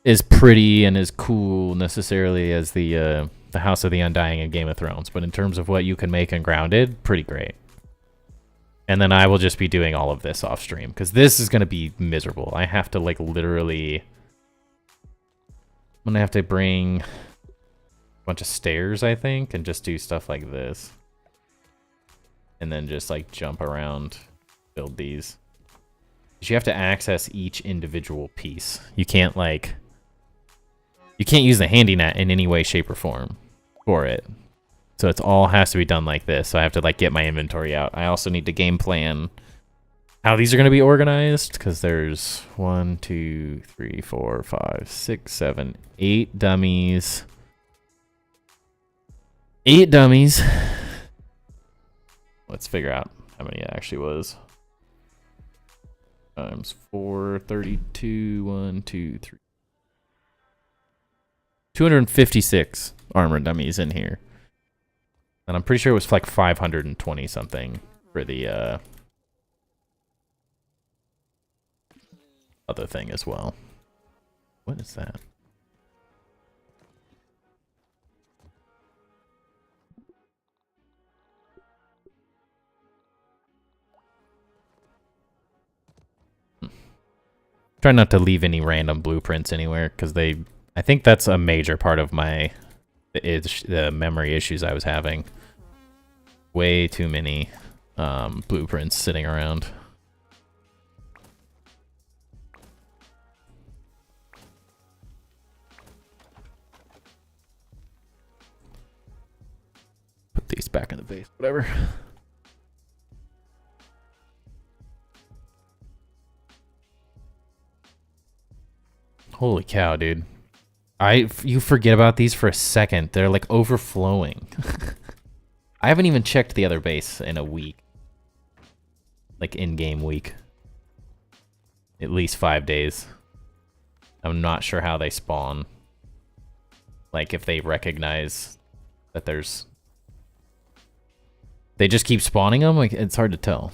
as pretty and as cool necessarily as the House of the Undying in Game of Thrones, but in terms of what you can make in Grounded, pretty great. And then I will just be doing all of this off stream because this is going to be miserable. I have to like literally... I'm going to have to bring a bunch of stairs, I think, and just do stuff like this. And then just like jump around, build these. You have to access each individual piece. You can't like... You can't use the handy net in any way, shape, or form for it. So it's all has to be done like this. So I have to like get my inventory out. I also need to game plan how these are going to be organized because there's 1, 2, 3, 4, 5, 6, 7, 8 dummies. 8 dummies. Let's figure out how many it actually was. Times 4, 32, 1, 2, 3. 256 armor dummies in here. And I'm pretty sure it was like 520 something for the other thing as well. What is that? Try not to leave any random blueprints anywhere because I think that's a major part of the memory issues I was having. Way too many blueprints sitting around. Put these back in the base, whatever. Holy cow, dude. You forget about these for a second. They're like overflowing. I haven't even checked the other base in a week. Like in-game week. At least 5 days. I'm not sure how they spawn. Like if they recognize that there's... They just keep spawning them? Like it's hard to tell.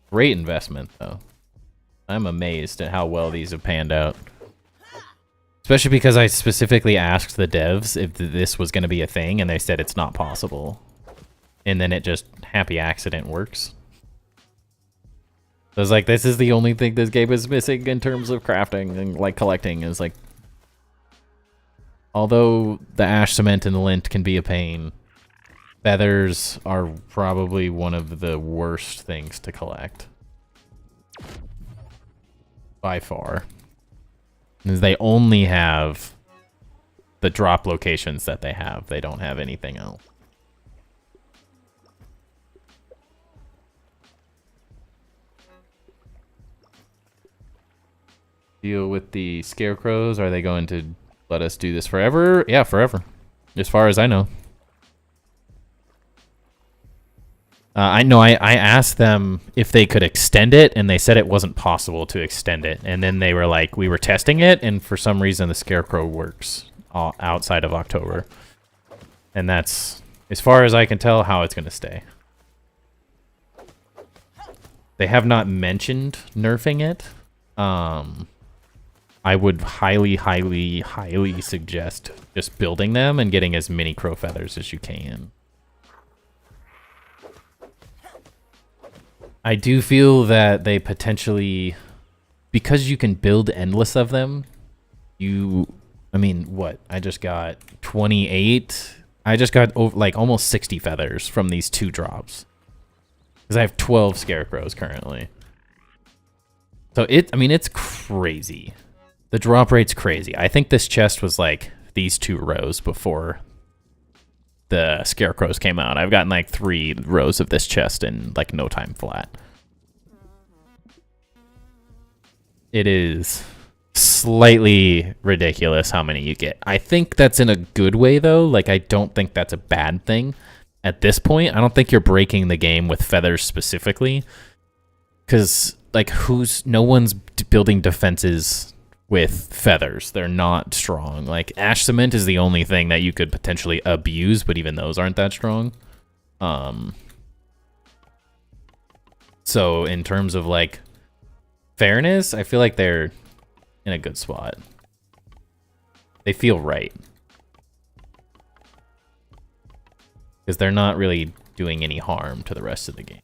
Great investment though. I'm amazed at how well these have panned out. Especially because I specifically asked the devs if this was going to be a thing, and they said it's not possible. And then it just, happy accident works. So I was like, this is the only thing this game is missing in terms of crafting and like collecting. Is like, although the ash cement and the lint can be a pain, feathers are probably one of the worst things to collect. By far. They only have the drop locations that they have. They don't have anything else. Deal with the scarecrows. Are they going to let us do this forever? Yeah, forever. As far as I know. I know I asked them if they could extend it, and they said it wasn't possible to extend it. And then they were like, we were testing it, and for some reason the Scarecrow works outside of October. And that's, as far as I can tell, how it's going to stay. They have not mentioned nerfing it. I would highly, highly, highly suggest just building them and getting as many crow feathers as you can. I do feel that they potentially, because you can build endless of them, I mean, what? I just got 28. I just got like almost 60 feathers from these 2 drops. Because I have 12 scarecrows currently. So I mean, it's crazy. The drop rate's crazy. I think this chest was like these 2 rows before the scarecrows came out. I've gotten like 3 rows of this chest in like no time flat. It is slightly ridiculous how many you get. I think that's in a good way though. Like I don't think that's a bad thing at this point. I don't think you're breaking the game with feathers specifically, because like no one's building defenses with feathers. They're not strong. Like ash cement is the only thing that you could potentially abuse, but even those aren't that strong. So in terms of like fairness, I feel like they're in a good spot. They feel right. Because they're not really doing any harm to the rest of the game.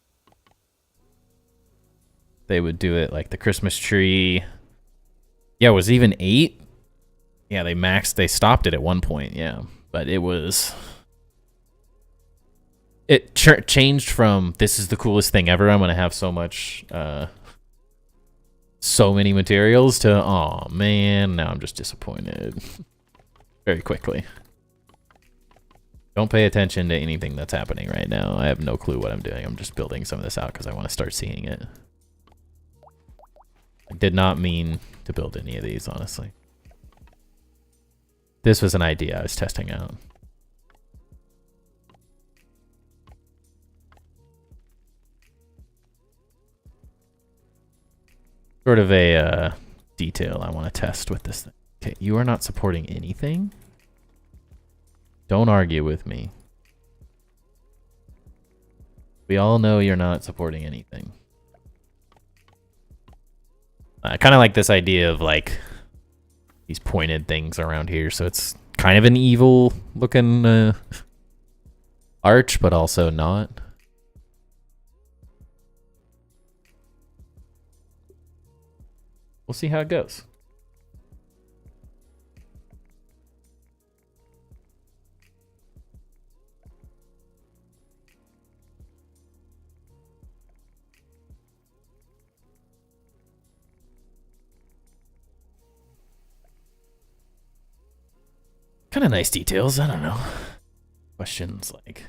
They would do it like the Christmas tree. Yeah, it was even 8. Yeah, they stopped it at one point, yeah. But it was... It changed from, this is the coolest thing ever, I'm going to have so much... so many materials, to, oh man, now I'm just disappointed. Very quickly. Don't pay attention to anything that's happening right now. I have no clue what I'm doing. I'm just building some of this out because I want to start seeing it. I did not mean to build any of these, honestly. This was an idea I was testing out. Sort of a detail I want to test with this thing. Okay, you are not supporting anything? Don't argue with me. We all know you're not supporting anything. I kind of like this idea of like these pointed things around here, so it's kind of an evil looking arch, but also not. We'll see how it goes. Kind of nice details, I don't know. Questions like,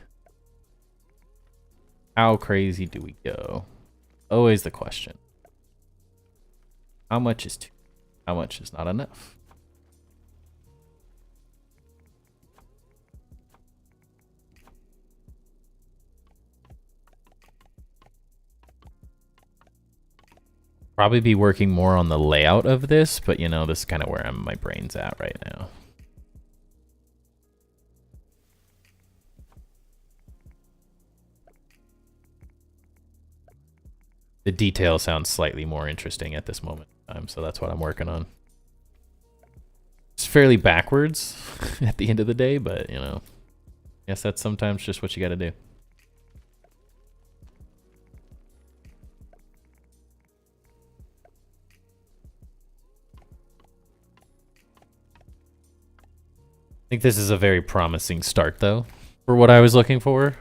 how crazy do we go? Always the question. How much is too? How much is not enough? Probably be working more on the layout of this, but you know, this is kind of where my brain's at right now. The detail sounds slightly more interesting at this moment in time, so that's what I'm working on. It's fairly backwards at the end of the day, but you know, I guess that's sometimes just what you gotta do. I think this is a very promising start, though, for what I was looking for.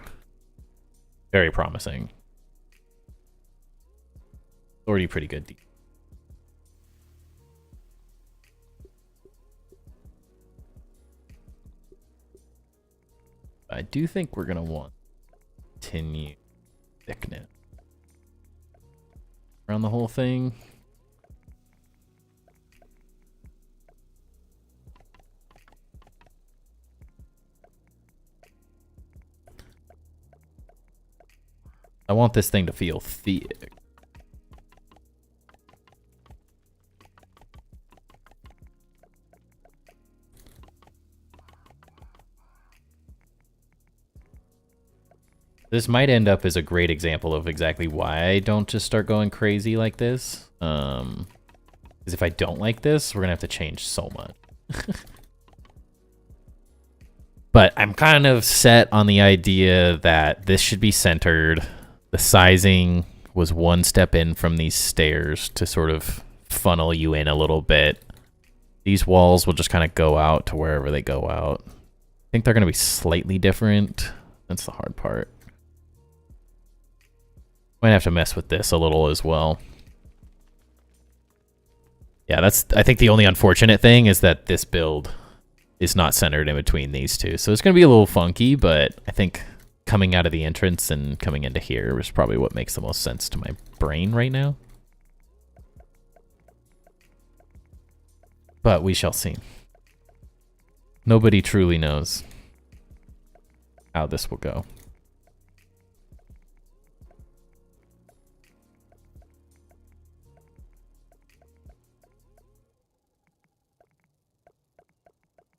Very promising. Already pretty good. I do think we're gonna want continue thickness around the whole thing. I want this thing to feel thick. This might end up as a great example of exactly why I don't just start going crazy like this. Because if I don't like this, we're gonna have to change so much. But I'm kind of set on the idea that this should be centered. The sizing was one step in from these stairs to sort of funnel you in a little bit. These walls will just kind of go out to wherever they go out. I think they're going to be slightly different. That's the hard part. Might have to mess with this a little as well. Yeah, that's, I think the only unfortunate thing is that this build is not centered in between these two. So it's going to be a little funky, but I think coming out of the entrance and coming into here is probably what makes the most sense to my brain right now. But we shall see. Nobody truly knows how this will go.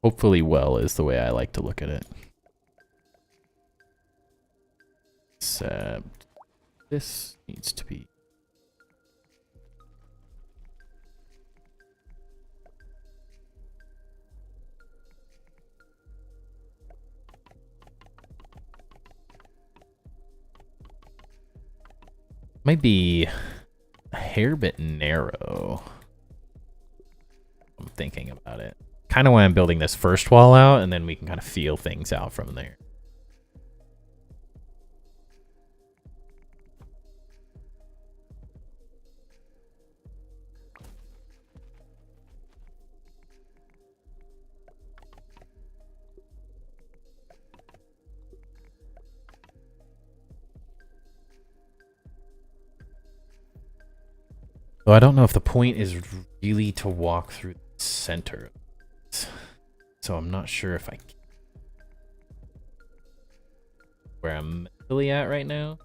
Hopefully well is the way I like to look at it. Except this needs to be... Might be a hair bit narrow. I'm thinking about it. Kind of why I'm building this first wall out, and then we can kind of feel things out from there. So I don't know if the point is really to walk through the center. So I'm not sure if I can. Where I'm mentally at right now.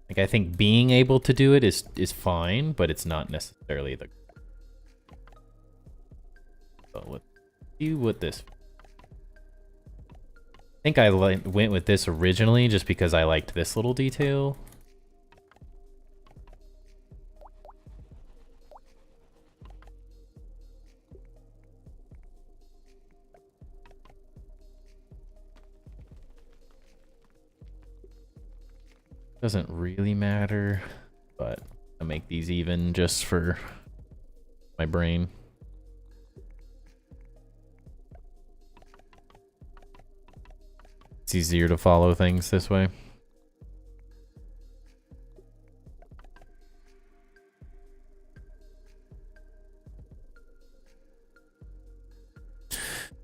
Like, I think being able to do it is fine, but it's not necessarily the... So let's see what this... I think I went with this originally just because I liked this little detail. Doesn't really matter, but I make these even just for my brain. It's easier to follow things this way.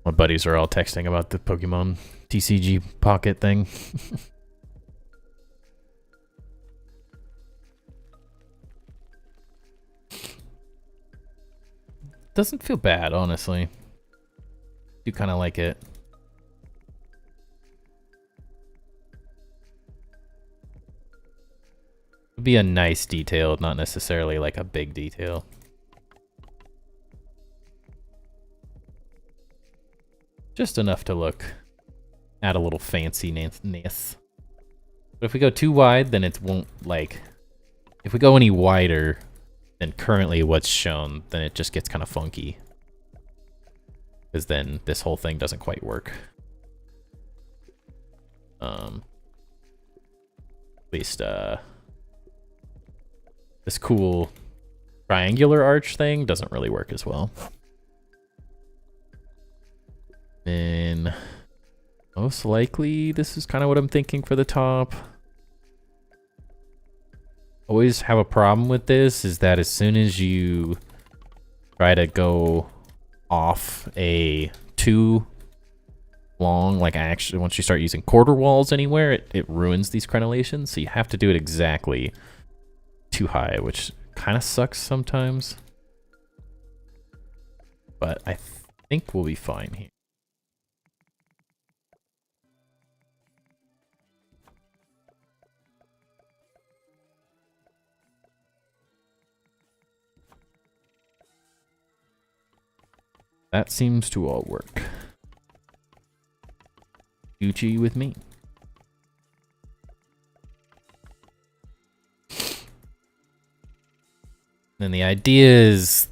My buddies are all texting about the Pokemon TCG Pocket thing. Doesn't feel bad, honestly. Do kind of like it. It'd be a nice detail, not necessarily like a big detail. Just enough to look, add a little fanciness. But if we go too wide, then it won't, like, if we go any wider than currently what's shown, then it just gets kind of funky. Because then this whole thing doesn't quite work. At least, this cool triangular arch thing doesn't really work as well. Then, most likely, this is kind of what I'm thinking for the top. Always have a problem with this is that as soon as you try to go off a too long, like actually once you start using quarter walls anywhere, it ruins these crenellations. So you have to do it exactly too high, which kind of sucks sometimes. But I think we'll be fine here. That seems to all work. Gucci with me. And the idea is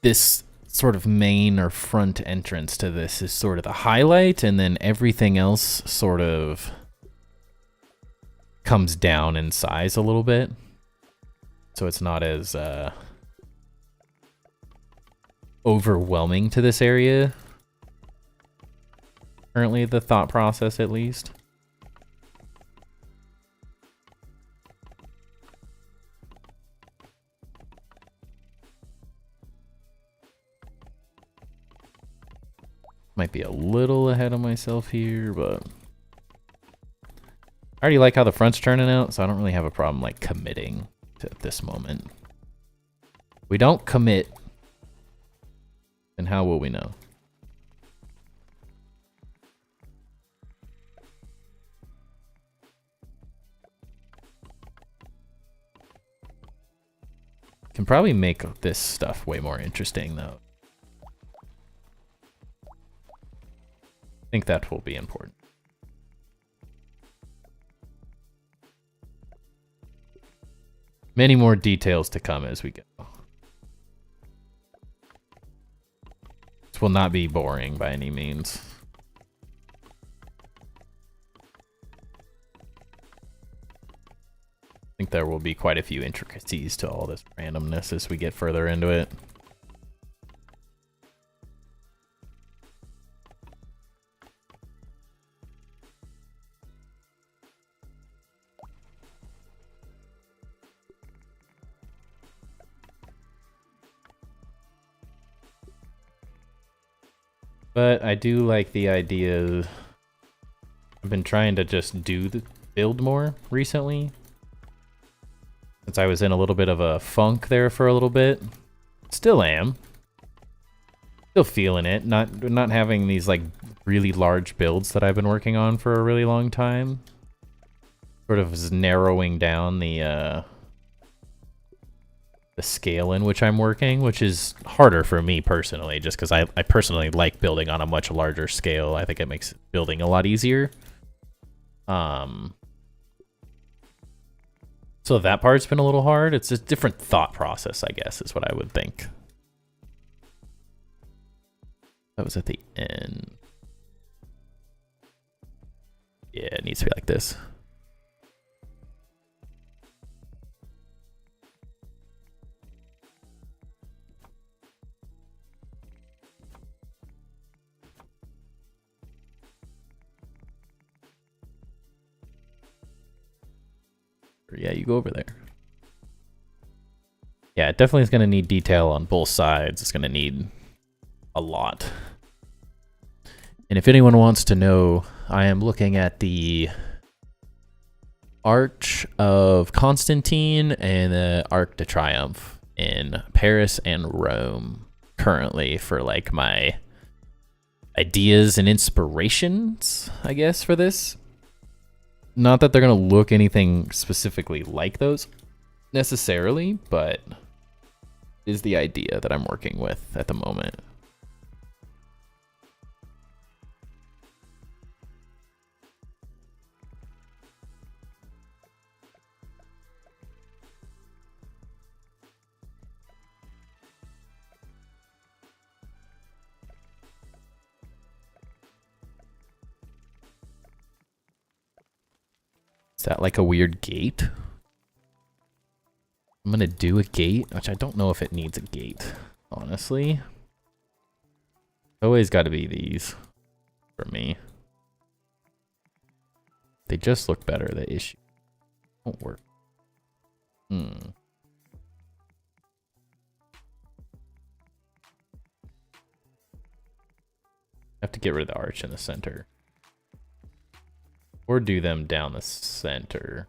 this sort of main or front entrance to this is sort of the highlight, and then everything else sort of comes down in size a little bit. So it's not as overwhelming to this area. Currently, the thought process, at least. Might be a little ahead of myself here, but I already like how the front's turning out, so I don't really have a problem like committing to this moment. If we don't commit, then how will we know? Can probably make this stuff way more interesting, though. I think that will be important. Many more details to come as we go. This will not be boring by any means. think there will be quite a few intricacies to all this randomness as we get further into it. But I do like the idea. I've been trying to just do the build more recently. Since I was in a little bit of a funk there for a little bit. Still am. Still feeling it. Not having these like really large builds that I've been working on for a really long time. Sort of is narrowing down the scale in which I'm working, which is harder for me personally, just because I personally like building on a much larger scale. I think it makes building a lot easier. So that part's been a little hard. It's a different thought process, I guess, is what I would think. That was at the end. Yeah, it needs to be like this. Yeah, you go over there. Yeah, it definitely is going to need detail on both sides. It's going to need a lot. And if anyone wants to know, I am looking at the Arch of Constantine and the Arc de Triomphe in Paris and Rome currently for like my ideas and inspirations, I guess, for this. Not that they're going to look anything specifically like those necessarily, but is the idea that I'm working with at the moment. Is that like a weird gate? I'm gonna do a gate, which I don't know if it needs a gate, honestly. Always gotta be these for me. They just look better, the issue won't work. Have to get rid of the arch in the center. Or do them down the center.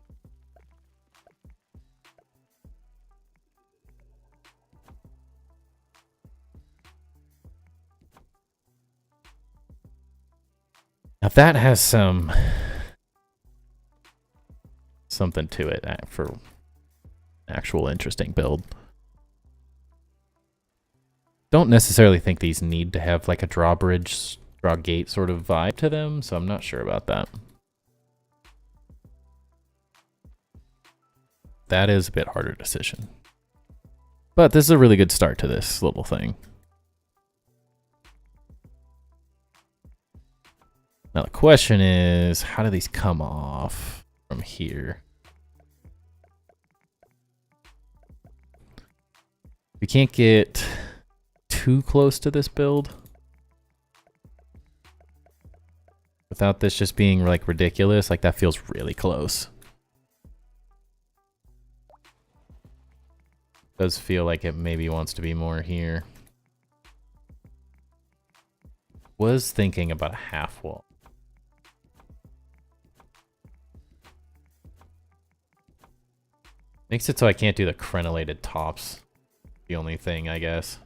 Now that has something to it for actual interesting build. Don't necessarily think these need to have like a drawbridge, draw gate sort of vibe to them, so I'm not sure about that. That is a bit harder decision. But this is a really good start to this little thing. Now the question is, how do these come off from here? We can't get too close to this build without this just being like ridiculous. Like that feels really close. Does feel like it maybe wants to be more here. Was thinking about a half wall. Makes it so I can't do the crenellated tops. The only thing, I guess.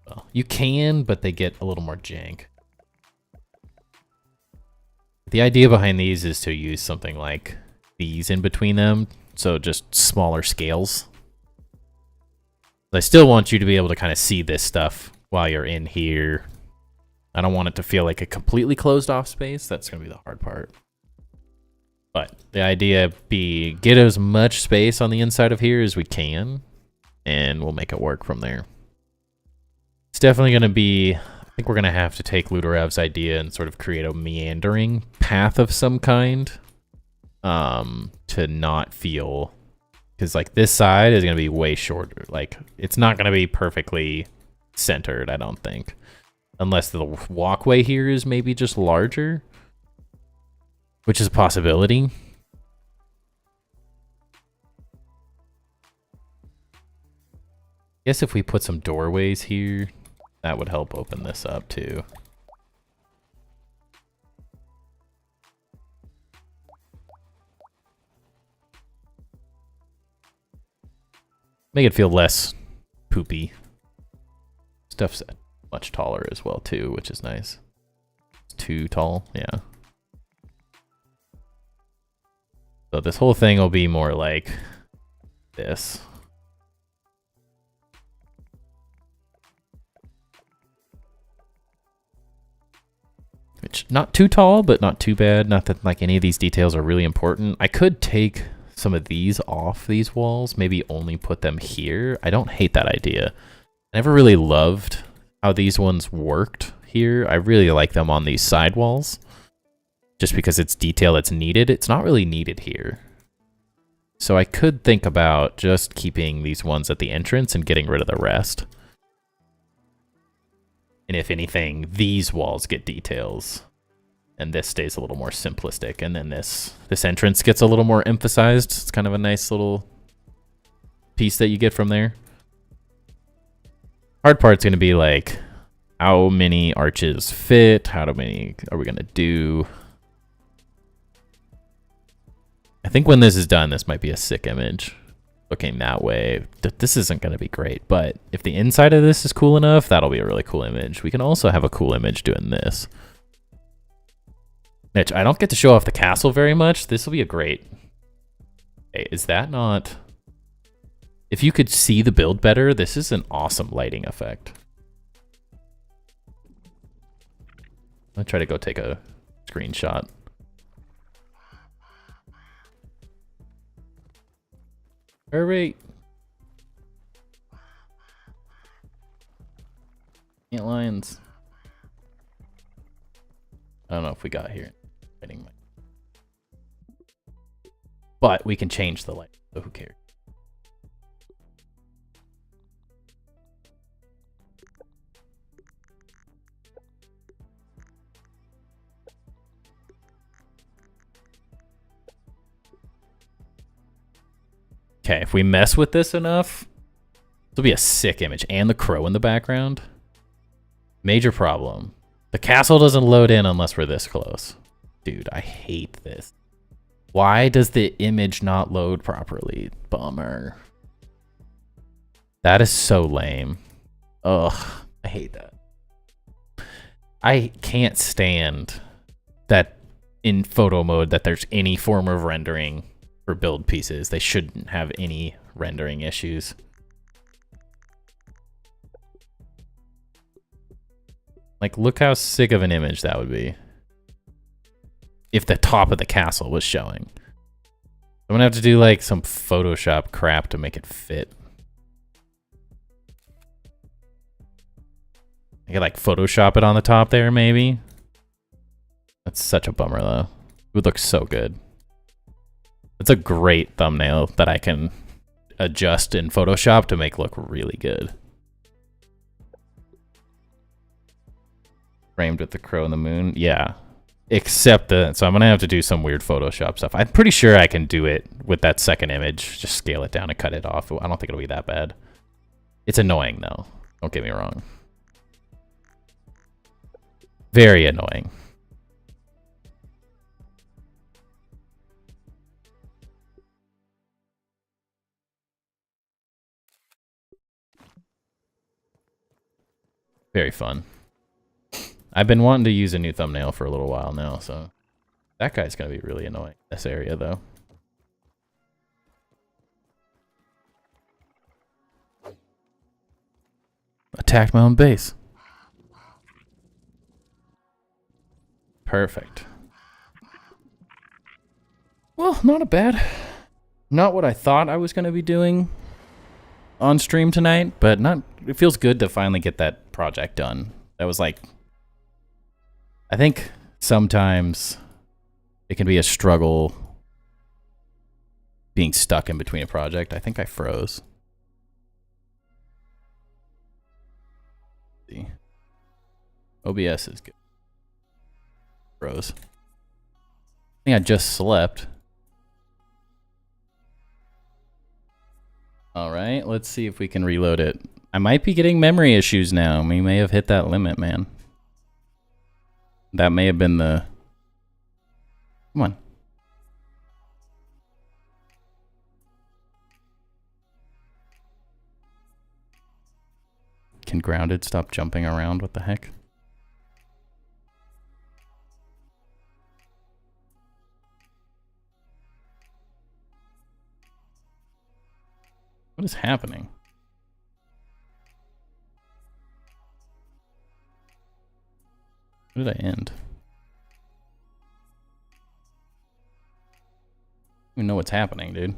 Well, you can, but they get a little more jank. The idea behind these is to use something like these in between them, so just smaller scales. I still want you to be able to kind of see this stuff while you're in here. I don't want it to feel like a completely closed off space. That's going to be the hard part. But the idea be get as much space on the inside of here as we can, and we'll make it work from there. It's definitely going to be, I think we're going to have to take Ludorev's idea and sort of create a meandering path of some kind. to not feel, because like this side is gonna be way shorter. Like it's not gonna be perfectly centered, I don't think, unless the walkway here is maybe just larger, which is a possibility. Guess if we put some doorways here, that would help open this up too. Make it feel less poopy. Stuff's much taller as well too, which is nice. It's too tall, yeah. So this whole thing will be more like this. Which, not too tall, but not too bad. Not that like any of these details are really important. I could take some of these off these walls, maybe only put them here. I don't hate that idea. I never really loved how these ones worked here. I really like them on these side walls, just because it's detail that's needed. It's not really needed here. So I could think about just keeping these ones at the entrance and getting rid of the rest. And if anything, these walls get details, and this stays a little more simplistic. And then this entrance gets a little more emphasized. It's kind of a nice little piece that you get from there. Hard part's going to be like, how many arches fit? How many are we going to do? I think when this is done, this might be a sick image. Looking that way, this isn't going to be great, but if the inside of this is cool enough, that'll be a really cool image. We can also have a cool image doing this. Which I don't get to show off the castle very much. This will be a great... Hey, is that not... If you could see the build better, this is an awesome lighting effect. I'll try to go take a screenshot. Hurry! Ant lions. I don't know if we got here. But we can change the light, so who cares? Okay, if we mess with this enough, this will be a sick image. And the crow in the background. Major problem. The castle doesn't load in unless we're this close. Dude, I hate this. Why does the image not load properly? Bummer. That is so lame. Ugh, I hate that. I can't stand that in photo mode that there's any form of rendering for build pieces. They shouldn't have any rendering issues. Like, look how sick of an image that would be if the top of the castle was showing. I'm gonna have to do like some Photoshop crap to make it fit. I could like Photoshop it on the top there, maybe. That's such a bummer though. It would look so good. It's a great thumbnail that I can adjust in Photoshop to make look really good. Framed with the crow and the moon. Yeah. Except that, so I'm going to have to do some weird Photoshop stuff. I'm pretty sure I can do it with that second image. Just scale it down and cut it off. I don't think it'll be that bad. It's annoying though. Don't get me wrong. Very annoying. Very fun. I've been wanting to use a new thumbnail for a little while now, so that guy's going to be really annoying in this area, though. Attacked my own base. Perfect. Well, not a bad. Not what I thought I was going to be doing on stream tonight, but not. It feels good to finally get that project done. That was like, I think sometimes it can be a struggle being stuck in between a project. I think I froze. Let's see. OBS is good. Froze. I think I just slept. All right, let's see if we can reload it. I might be getting memory issues now. We may have hit that limit, man. That may have been the... Come on. Can Grounded stop jumping around? What the heck? What is happening? Where did I end? I don't even know what's happening, dude.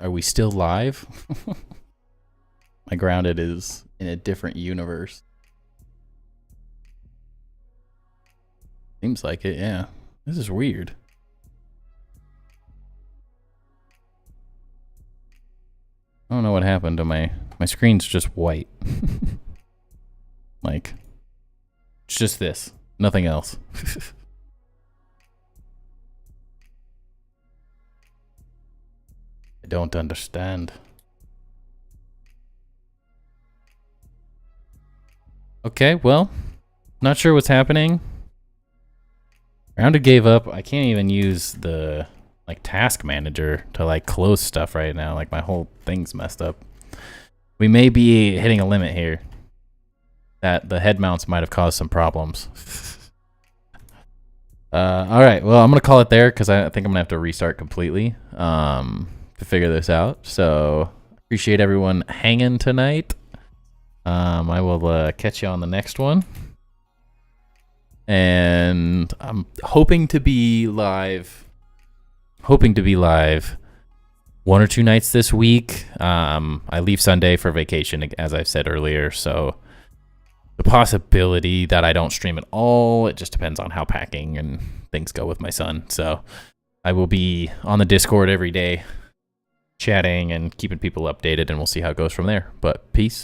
Are we still live? My Grounded is in a different universe. Seems like it, yeah. This is weird. I don't know what happened to my screen's just white. Like, it's just this, nothing else. I don't understand. Okay, well, not sure what's happening. Grounded gave up. I can't even use the like task manager to like close stuff right now. Like my whole thing's messed up. We may be hitting a limit here. That the head mounts might have caused some problems. All right, well, I'm gonna call it there because I think I'm gonna have to restart completely to figure this out. So appreciate everyone hanging tonight. I will catch you on the next one. And I'm hoping to be live. One or two nights this week. I leave Sunday for vacation, as I've said earlier. So the possibility that I don't stream at all, it just depends on how packing and things go with my son. So I will be on the Discord every day, chatting and keeping people updated, and we'll see how it goes from there. But peace.